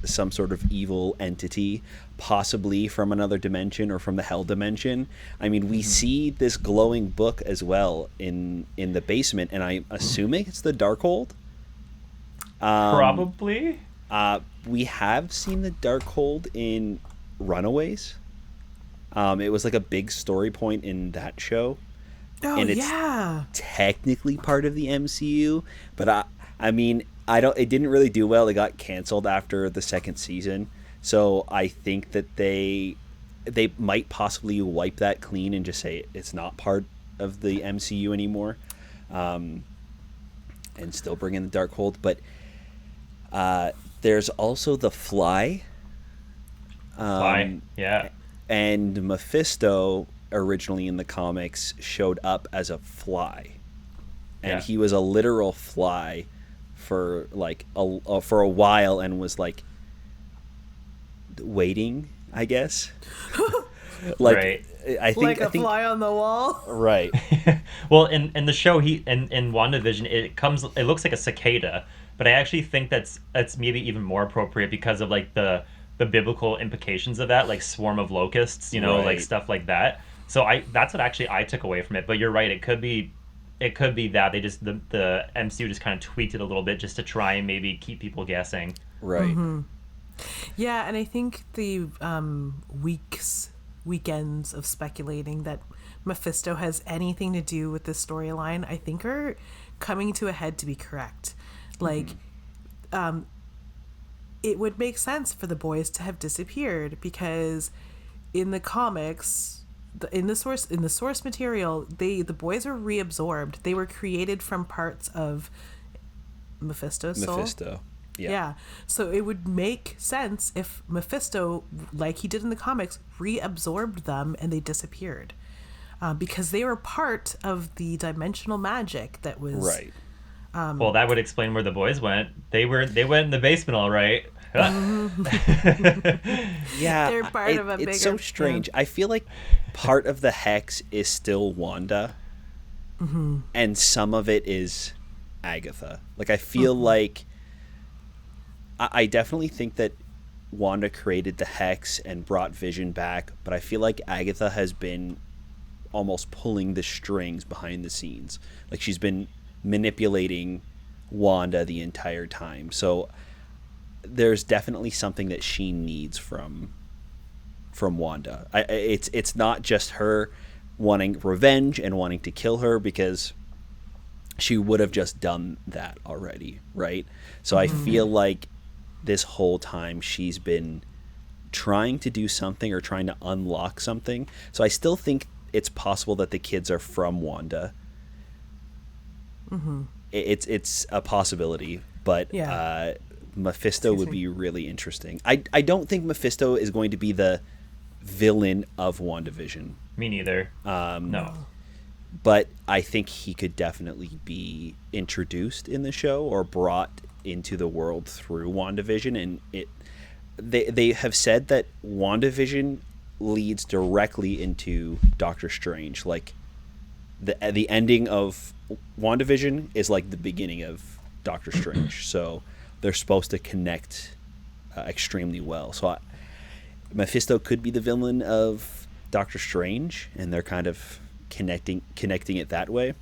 some sort of evil entity, possibly from another dimension or from the hell dimension. I mean, we see this glowing book as well in the basement, and I'm assuming it's the Darkhold. Probably. We have seen the Darkhold in Runaways. It was a big story point in that show. Oh, and it's technically part of the MCU, but I mean, it didn't really do well. It got canceled after the second season. So I think that they might possibly wipe that clean and just say it's not part of the MCU anymore, and still bring in the Darkhold. But there's also the Fly. Yeah. And Mephisto, originally in the comics, showed up as a fly, and he was a literal fly for for a while, and was waiting, I guess. Right. I think a fly on the wall. Right. Well, in the show, in WandaVision, it looks like a cicada, but I actually think that's maybe even more appropriate because of the biblical implications of that, swarm of locusts, right. Stuff like that. So that's what actually I took away from it. But you're right, it could be that they just the MCU just kind of tweaked it a little bit just to try and maybe keep people guessing. Right. Mm-hmm. Yeah, and I think the weekends of speculating that Mephisto has anything to do with this storyline, I think are coming to a head to be correct. It would make sense for the boys to have disappeared because in the comics, in the source material, the boys were reabsorbed. They were created from parts of Mephisto's soul. Yeah. So it would make sense if Mephisto, like he did in the comics, reabsorbed them and they disappeared. because they were part of the dimensional magic that was Right. Well, that would explain where the boys went. They went in the basement, all right. Yeah, They're part of a it's so bigger- strange. I feel like part of the hex is still Wanda, and some of it is Agatha. Like, I feel like I definitely think that Wanda created the hex and brought Vision back, but I feel like Agatha has been almost pulling the strings behind the scenes. Like, she's been manipulating Wanda the entire time. So there's definitely something that she needs from Wanda. It's not just her wanting revenge and wanting to kill her, because she would have just done that already, right? So I feel like this whole time she's been trying to do something or trying to unlock something. So I still think it's possible that the kids are from Wanda. It's a possibility, but Yeah. Mephisto would be really interesting. I don't think Mephisto is going to be the villain of WandaVision, Me neither. No. but I think he could definitely be introduced in the show or brought into the world through WandaVision. And they have said that WandaVision leads directly into Doctor Strange. Like, the ending of WandaVision is like the beginning of Doctor Strange. So they're supposed to connect extremely well. So Mephisto could be the villain of Doctor Strange, and they're kind of connecting it that way.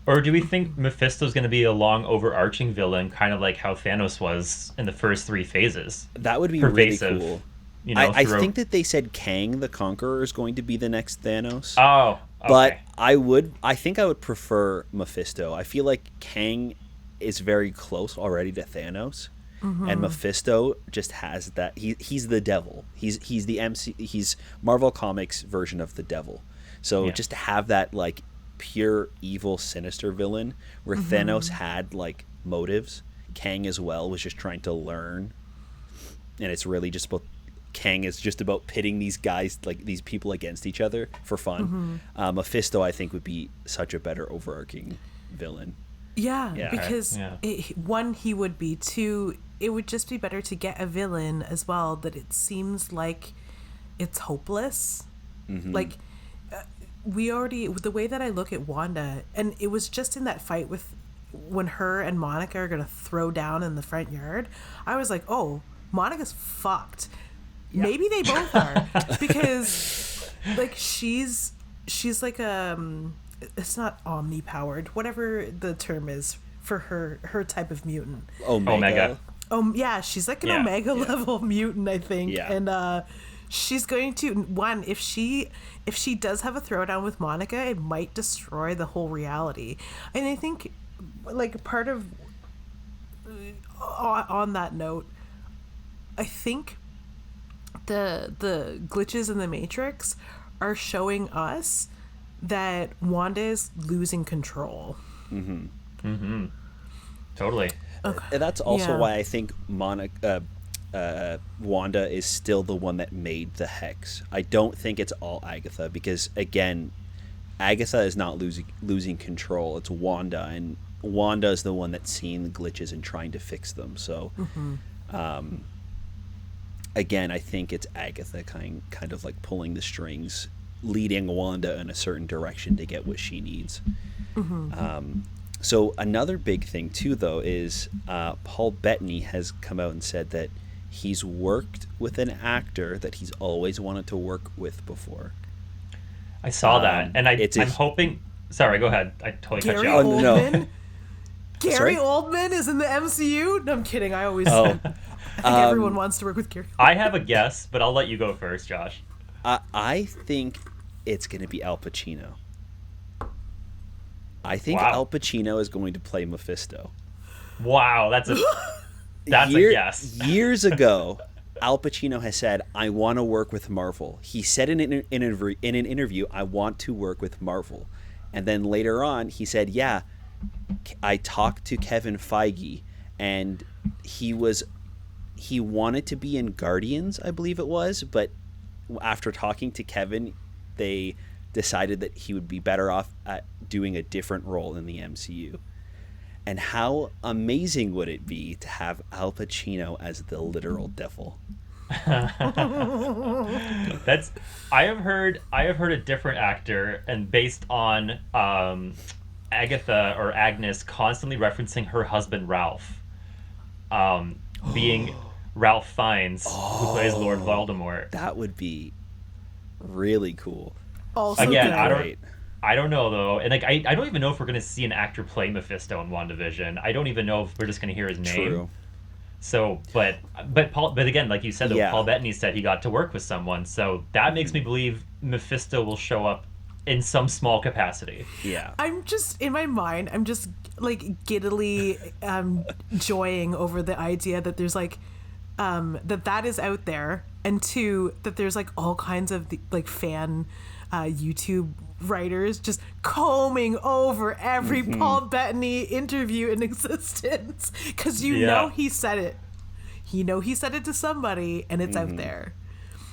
Or do we think Mephisto's going to be a long, overarching villain, kind of like how Thanos was in the first 3 phases? That would be Pervasive, really cool. You know, I think that they said Kang the Conqueror is going to be the next Thanos. Oh, okay. But I think I would prefer Mephisto. I feel like Kang is very close already to Thanos, and Mephisto just has that. He's the devil. He's he's Marvel Comics version of the devil. So just to have that, like, pure evil, sinister villain where Thanos had like motives, Kang as well was just trying to learn, and it's really just about Kang is just about pitting these guys, like these people, against each other for fun. Mephisto, I think, would be such a better overarching villain. Yeah, because Yeah. one, he would be. Two, it would just be better to get a villain as well that it seems like it's hopeless. Like, we already, the way that I look at Wanda, and it was just in that fight with when her and Monica are gonna throw down in the front yard, I was like, oh, Monica's fucked. Maybe they both are, because like she's like it's not omni-powered, whatever the term is for her type of mutant. Omega. Yeah, she's like an Yeah, Omega level mutant, I think. Yeah. And she's going to, one, if she does have a throwdown with Monica, it might destroy the whole reality. And I think, like, part of on that note, I think the glitches in the Matrix are showing us that Wanda is losing control. Totally. And that's also Yeah. why I think Wanda is still the one that made the hex. I don't think it's all Agatha, because again, Agatha is not losing control. It's Wanda, and Wanda is the one that's seeing the glitches and trying to fix them. So, again, I think it's Agatha kind of like pulling the strings, leading Wanda in a certain direction to get what she needs. So another big thing too, though, is Paul Bettany has come out and said that he's worked with an actor that he's always wanted to work with before. I saw that, and I'm it's a- hoping. Sorry, go ahead. I totally cut Gary you off. no. Oldman. Gary Sorry? Oldman is in the MCU. No, I'm kidding. I always. Oh. I think everyone wants to work with Gary. I have a guess, but I'll let you go first, Josh. I think it's going to be Al Pacino. I think Wow. Al Pacino is going to play Mephisto. Wow, that's a guess. Years ago, Al Pacino has said, "I want to work with Marvel." He said in an interview, "I want to work with Marvel," and then later on, he said, "Yeah, I talked to Kevin Feige, and he wanted to be in Guardians, I believe it was, but after talking to Kevin, they decided that he would be better off at doing a different role in the MCU. And how amazing would it be to have Al Pacino as the literal devil? That's I have heard a different actor, and based on Agatha or Agnes constantly referencing her husband Ralph, being Ralph Fiennes, who plays Lord Voldemort. That would be really cool. Also Again, good. I don't know though, and like I don't even know if we're gonna see an actor play Mephisto in WandaVision. I don't even know if we're just gonna hear his name. True. So, but again, like you said, though, Yeah. Paul Bettany said he got to work with someone, so that makes me believe Mephisto will show up in some small capacity. Yeah. I'm just in my mind. I'm just like giddily joying over the idea that there's like that is out there, and two, that there's like all kinds of like fan YouTube writers just combing over every Paul Bettany interview in existence, because you know he said it. You know he said it to somebody, and it's out there.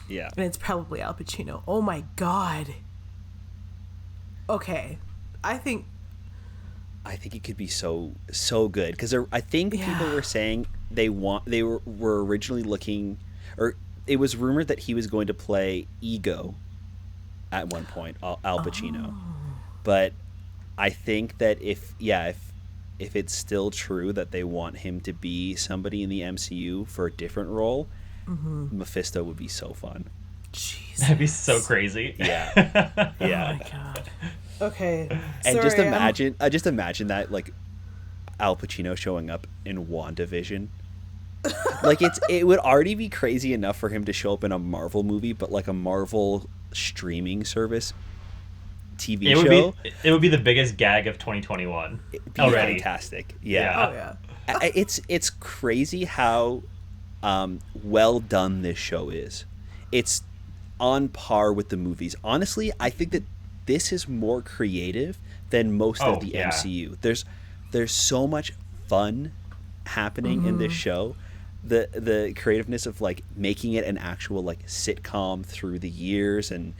Yeah. And it's probably Al Pacino. Oh my god. Okay, I think it could be so good, because I think people were saying they were originally looking, or it was rumored that he was going to play Ego at one point, Al Pacino. But I think that if it's still true that they want him to be somebody in the MCU for a different role, Mephisto would be so fun. Jesus. That'd be so crazy. Yeah. Yeah. Oh my god. Okay. And Sorry, just imagine that, like, Al Pacino showing up in WandaVision. Like, it would already be crazy enough for him to show up in a Marvel movie, but like a Marvel streaming service TV show. It would be the biggest gag of 2021 It'd be already. fantastic. Yeah. Oh yeah. It's crazy how well done this show is. It's on par with the movies. Honestly, I think that this is more creative than most of the MCU. There's so much fun happening in this show. The creativeness of like making it an actual like sitcom through the years, and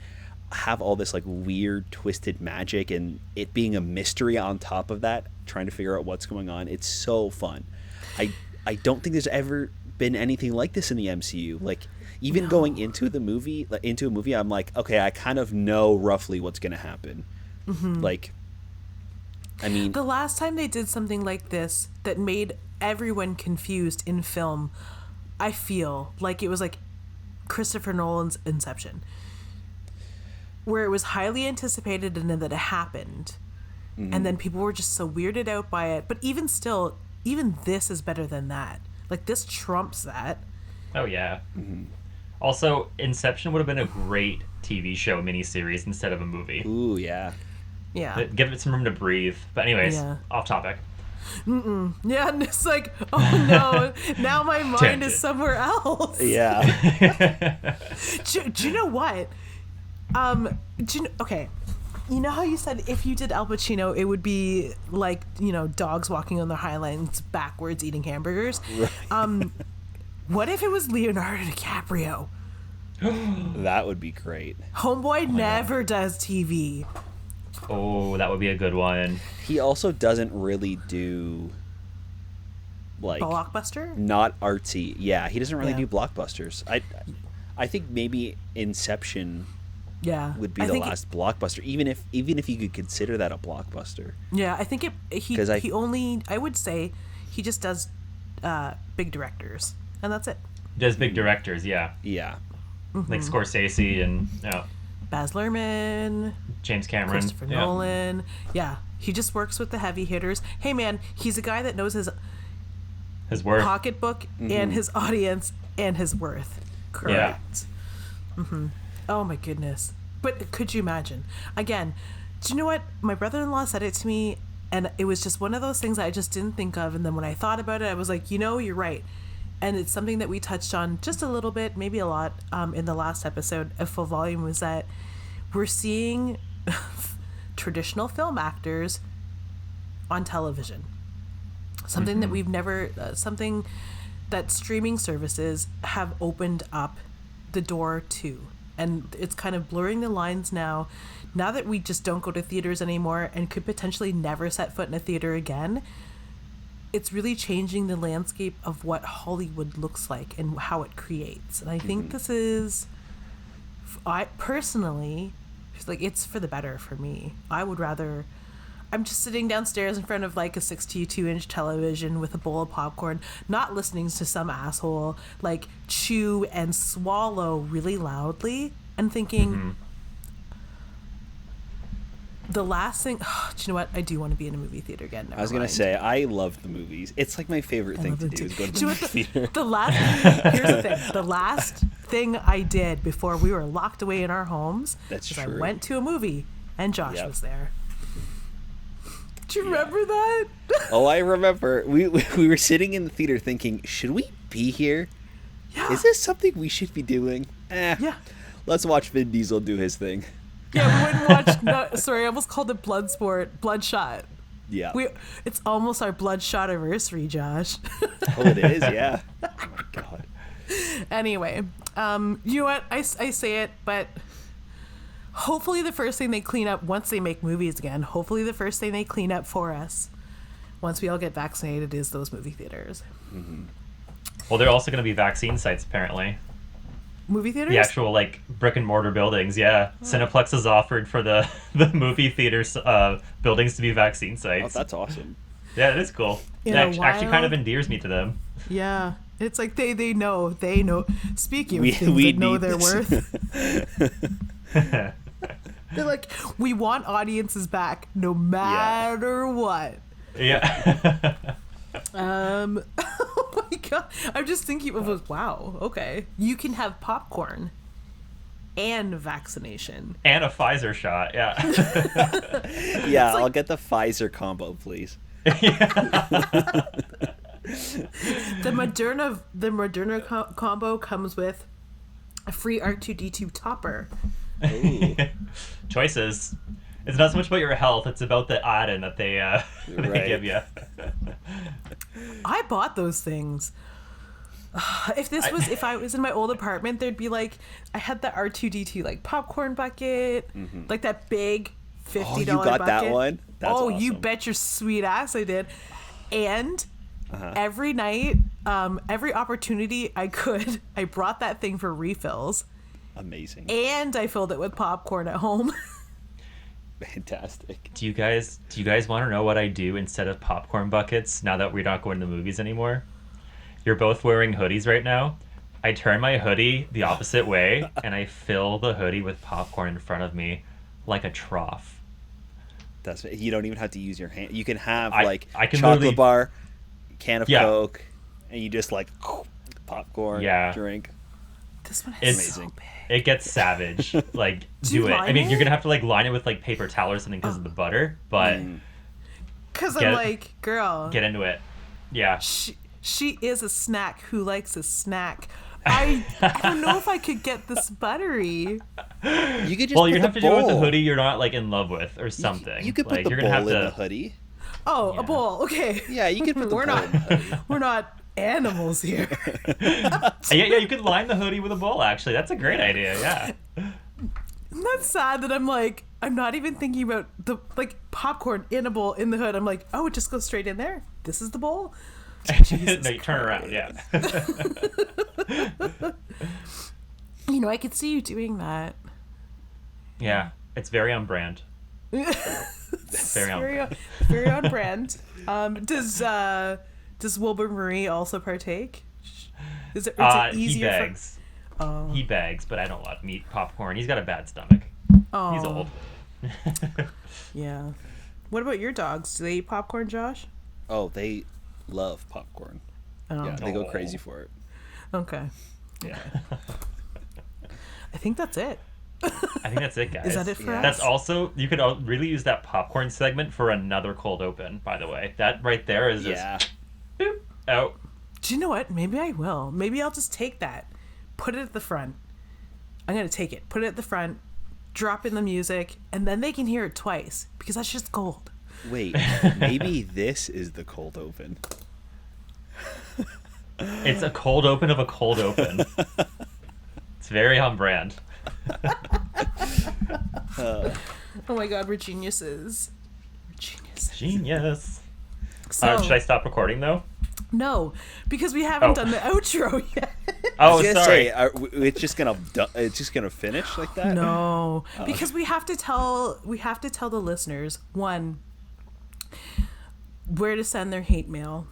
have all this like weird twisted magic, and it being a mystery on top of that, trying to figure out what's going on. It's so fun. I don't think there's ever been anything like this in the MCU. Like, even going into a movie, I'm like, okay, I kind of know roughly what's going to happen. Like, I mean, The last time they did something like this that made everyone confused in film, I feel like it was like Christopher Nolan's Inception, where it was highly anticipated and then that it happened, and then people were just so weirded out by it. But even still, even this is better than that. Like, this trumps that. Oh yeah. Also, Inception would have been a great TV show miniseries instead of a movie. ooh, yeah. Yeah. Give it some room to breathe. But anyways, Yeah. off topic. Yeah, and it's like, oh no, now my mind Tangent. is somewhere else. Yeah. Do you know what? Okay. You know how you said if you did Al Pacino, it would be like, dogs walking on their highlands backwards eating hamburgers? Right. What if it was Leonardo DiCaprio? That would be great. Homeboy never does TV. Oh, that would be a good one. He also doesn't really do, like, Blockbuster? not artsy. Yeah, he doesn't really Yeah. do blockbusters. I think maybe Inception Yeah. would be the last blockbuster, even if you could consider that a blockbuster. Yeah, I think I would say he just does big directors, and that's it. Does big directors, yeah. Yeah. Like Scorsese and Baz Luhrmann, James Cameron. Christopher Yeah. Nolan. Yeah, he just works with the heavy hitters. Hey man, he's a guy that knows his His work. pocketbook and his audience and his worth. Correct. Oh my goodness. But could you imagine? Again, do you know what? My brother-in-law said it to me, and it was just one of those things I just didn't think of. And then when I thought about it, I was like, you're right. And it's something that we touched on just a little bit, maybe a lot, in the last episode of Full Volume, was that we're seeing traditional film actors on television. Something that we've never, something that streaming services have opened up the door to. and it's kind of blurring the lines now that we just don't go to theaters anymore and could potentially never set foot in a theater again. It's really changing the landscape of what Hollywood looks like and how it creates. And I think this is, I personally, like, it's for the better for me. I would rather, I'm just sitting downstairs in front of like a 62-inch television with a bowl of popcorn, not listening to some asshole like chew and swallow really loudly and thinking, the last thing, do you know what? I do want to be in a movie theater again. Never I was going to mind. say, I love the movies. It's like my favorite thing to do is go to the movie theater. Here's the thing. The last thing I did before we were locked away in our homes That's was true. I went to a movie and Josh Yep. was there. Do you remember that? Oh, I remember. We were sitting in the theater thinking, should we be here? Yeah. Is this something we should be doing? Yeah. Let's watch Vin Diesel do his thing. Yeah, we went and watched, I almost called it Bloodshot. Yeah. It's almost our Bloodshot anniversary, Josh. Oh, it is? Yeah. Oh, my God. Anyway, you know what? I say it, but hopefully the first thing they clean up once they make movies again, hopefully the first thing they clean up for us once we all get vaccinated is those movie theaters. Well, they're also going to be vaccine sites, apparently. Movie theaters? The actual, like, brick and mortar buildings, yeah. Oh. Cineplex has offered for the movie theaters buildings to be speaking Oh, sites. that's awesome. Yeah, it is cool. In It a actually kind of while- endears me to them. Yeah. It's like they know. Speaking of We things that know need their this. worth, they're like, we want audiences back no matter what. Yeah. Oh my God. I'm just thinking of, wow, okay. You can have popcorn and vaccination. And a Pfizer shot, yeah. Yeah, I'll get the Pfizer combo, please. The Moderna combo comes with a free R2D2 topper. Ooh. Choices. It's not so much about your health, it's about the add-in that they Right. give you. I bought those things. If I was in my old apartment, there'd be like, I had the R2D2 like popcorn bucket, like that big $50 Oh, you got bucket. that one? That's You awesome. bet your sweet ass I did. And every night, every opportunity I could, I brought that thing for refills, Amazing. and I filled it with popcorn at home. Fantastic. Do you guys want to know what I do instead of popcorn buckets now that we're not going to the movies anymore? You're both wearing hoodies right now. I turn my hoodie the opposite way and I fill the hoodie with popcorn in front of me like a trough. That's you don't even have to use your hand. You can have I can chocolate literally- bar, can of Yeah. Coke, and you just like popcorn Yeah. drink. This one is It's so amazing. big. It gets savage. Like, Do you do it. I line mean, you're it? gonna have to like line it with like paper towel or something because of the butter, but Because Get I'm it. like, girl, get into it. Yeah. she is a snack who likes a snack. I don't know if I could get this buttery. You could just Well, put you're gonna have the to do it with a bowl. hoodie you're not like in love with or something. You could put like, the you're bowl gonna have in to. the hoodie. Oh, Yeah. a bowl. Okay. Yeah, you could put the We're bowl not. in the hoodie. We're not animals here. Yeah, you could line the hoodie with a bowl. Actually, that's a great idea. Yeah. Isn't that sad that I'm like, I'm not even thinking about the like popcorn in a bowl in the hood. I'm like, oh, it just goes straight in there. This is the bowl. No, you turn around. Yeah. You know, I could see you doing that. Yeah. It's very on brand. It's very on brand. Very on brand. Does Wilbur Marie also partake? Is it He easier begs. Oh. He begs, but I don't let him eat popcorn. He's got a bad stomach. Oh, He's old. Yeah. What about your dogs? Do they eat popcorn, Josh? Oh, they love popcorn. Oh, Yeah, they go Oh. crazy for it. okay. Yeah. I think that's it. I think that's it, guys. Is that it for Yeah. us? That's also, you could really use that popcorn segment for another cold open, by the way. That right there is just Yeah. boop, out. Do you know what? Maybe I will. Maybe I'll just take that, put it at the front. I'm gonna take it, put it at the front, drop in the music, and then they can hear it twice because that's just gold. Wait, maybe this is the cold open. It's a cold open of a cold open. It's very on brand. Oh my god, we're geniuses. We're geniuses. Genius. So, Should I stop recording though? no, because we haven't done the outro yet. Oh, I was gonna sorry. say, it's just gonna finish like that. No, because we have to tell the listeners, one, where to send their hate mail,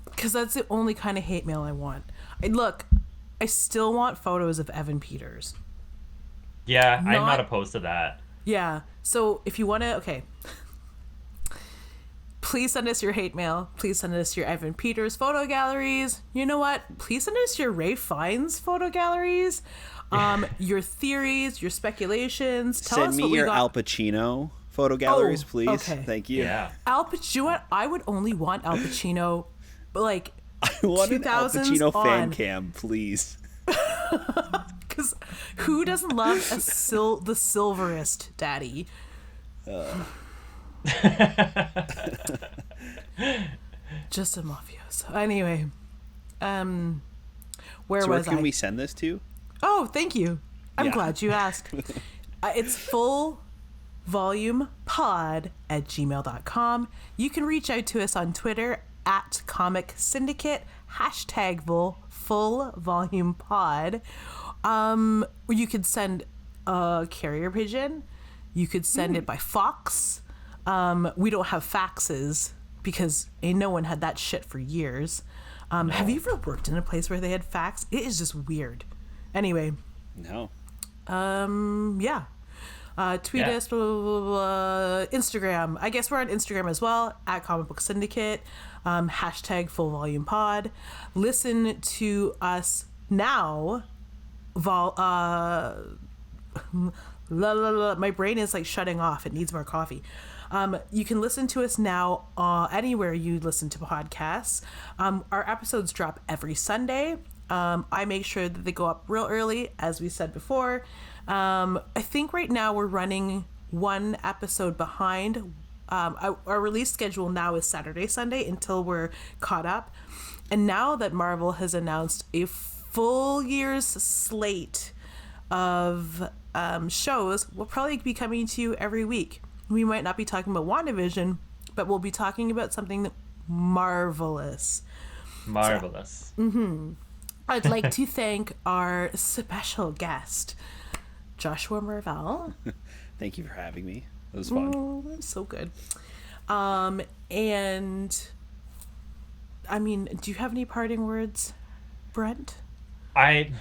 because that's the only kind of hate mail I want. I still want photos of Evan Peters. Yeah, I'm not opposed to that. Yeah, so if you want to, okay, please send us your hate mail. Please send us your Evan Peters photo galleries. You know what? Please send us your Ray Fiennes photo galleries. Your theories, your speculations. Tell Send us me what we your got. Al Pacino photo galleries, please. Okay. Thank you. Yeah. Al Pacino. I would only want Al Pacino, but like I want an Al 2000s Pacino fan on. cam, please. Because who doesn't love the silverest daddy? Just a mafioso. Anyway, where So was where can I? we send this to? Oh, thank you. I'm Yeah. glad you asked. It's fullvolumepod@gmail.com. You can reach out to us on Twitter at Comic Syndicate, #fullvolumepod. You could send a carrier pigeon. You could send it by Fox. We don't have faxes because ain't no one had that shit for years. Have you ever worked in a place where they had fax? It is just weird. Anyway, No. yeah. Tweet us, blah, blah, blah, blah. Instagram. I guess we're on Instagram as well, at Comic Book Syndicate, #fullvolumepod. Listen to us now. My brain is like shutting off. It needs more coffee. You can listen to us now anywhere you listen to podcasts. Our episodes drop every Sunday. I make sure that they go up real early, as we said before. I think right now we're running one episode behind. Our release schedule now is Saturday, Sunday until we're caught up. And now that Marvel has announced a full year's slate of shows, we'll probably be coming to you every week. We might not be talking about WandaVision, but we'll be talking about something marvelous. Marvelous. I'd like to thank our special guest, Joshua Murr-VELL. Thank you for having me. It was fun. Oh, that was so good. And I mean, do you have any parting words, Brent? I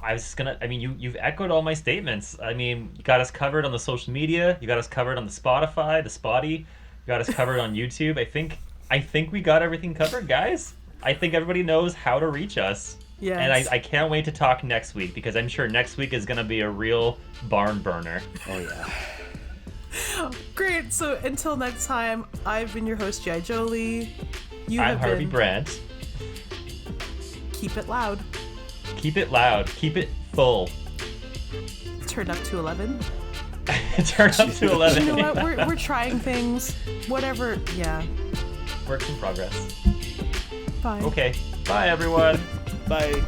was gonna. I mean, you've echoed all my statements. I mean, you got us covered on the social media. You got us covered on the Spotify, the Spotty. You got us covered on YouTube. I think we got everything covered, guys. I think everybody knows how to reach us. Yes. And I can't wait to talk next week, because I'm sure next week is gonna be a real barn burner. Oh yeah. Great. So until next time, I've been your host, G.I. Jolie. I'm Harvey Brent. Keep it loud. Keep it loud. Keep it full. Turn up to 11. Turn up to 11. You know what? We're trying things. Whatever. Yeah. Works in progress. Bye. Okay. Bye, everyone. Bye.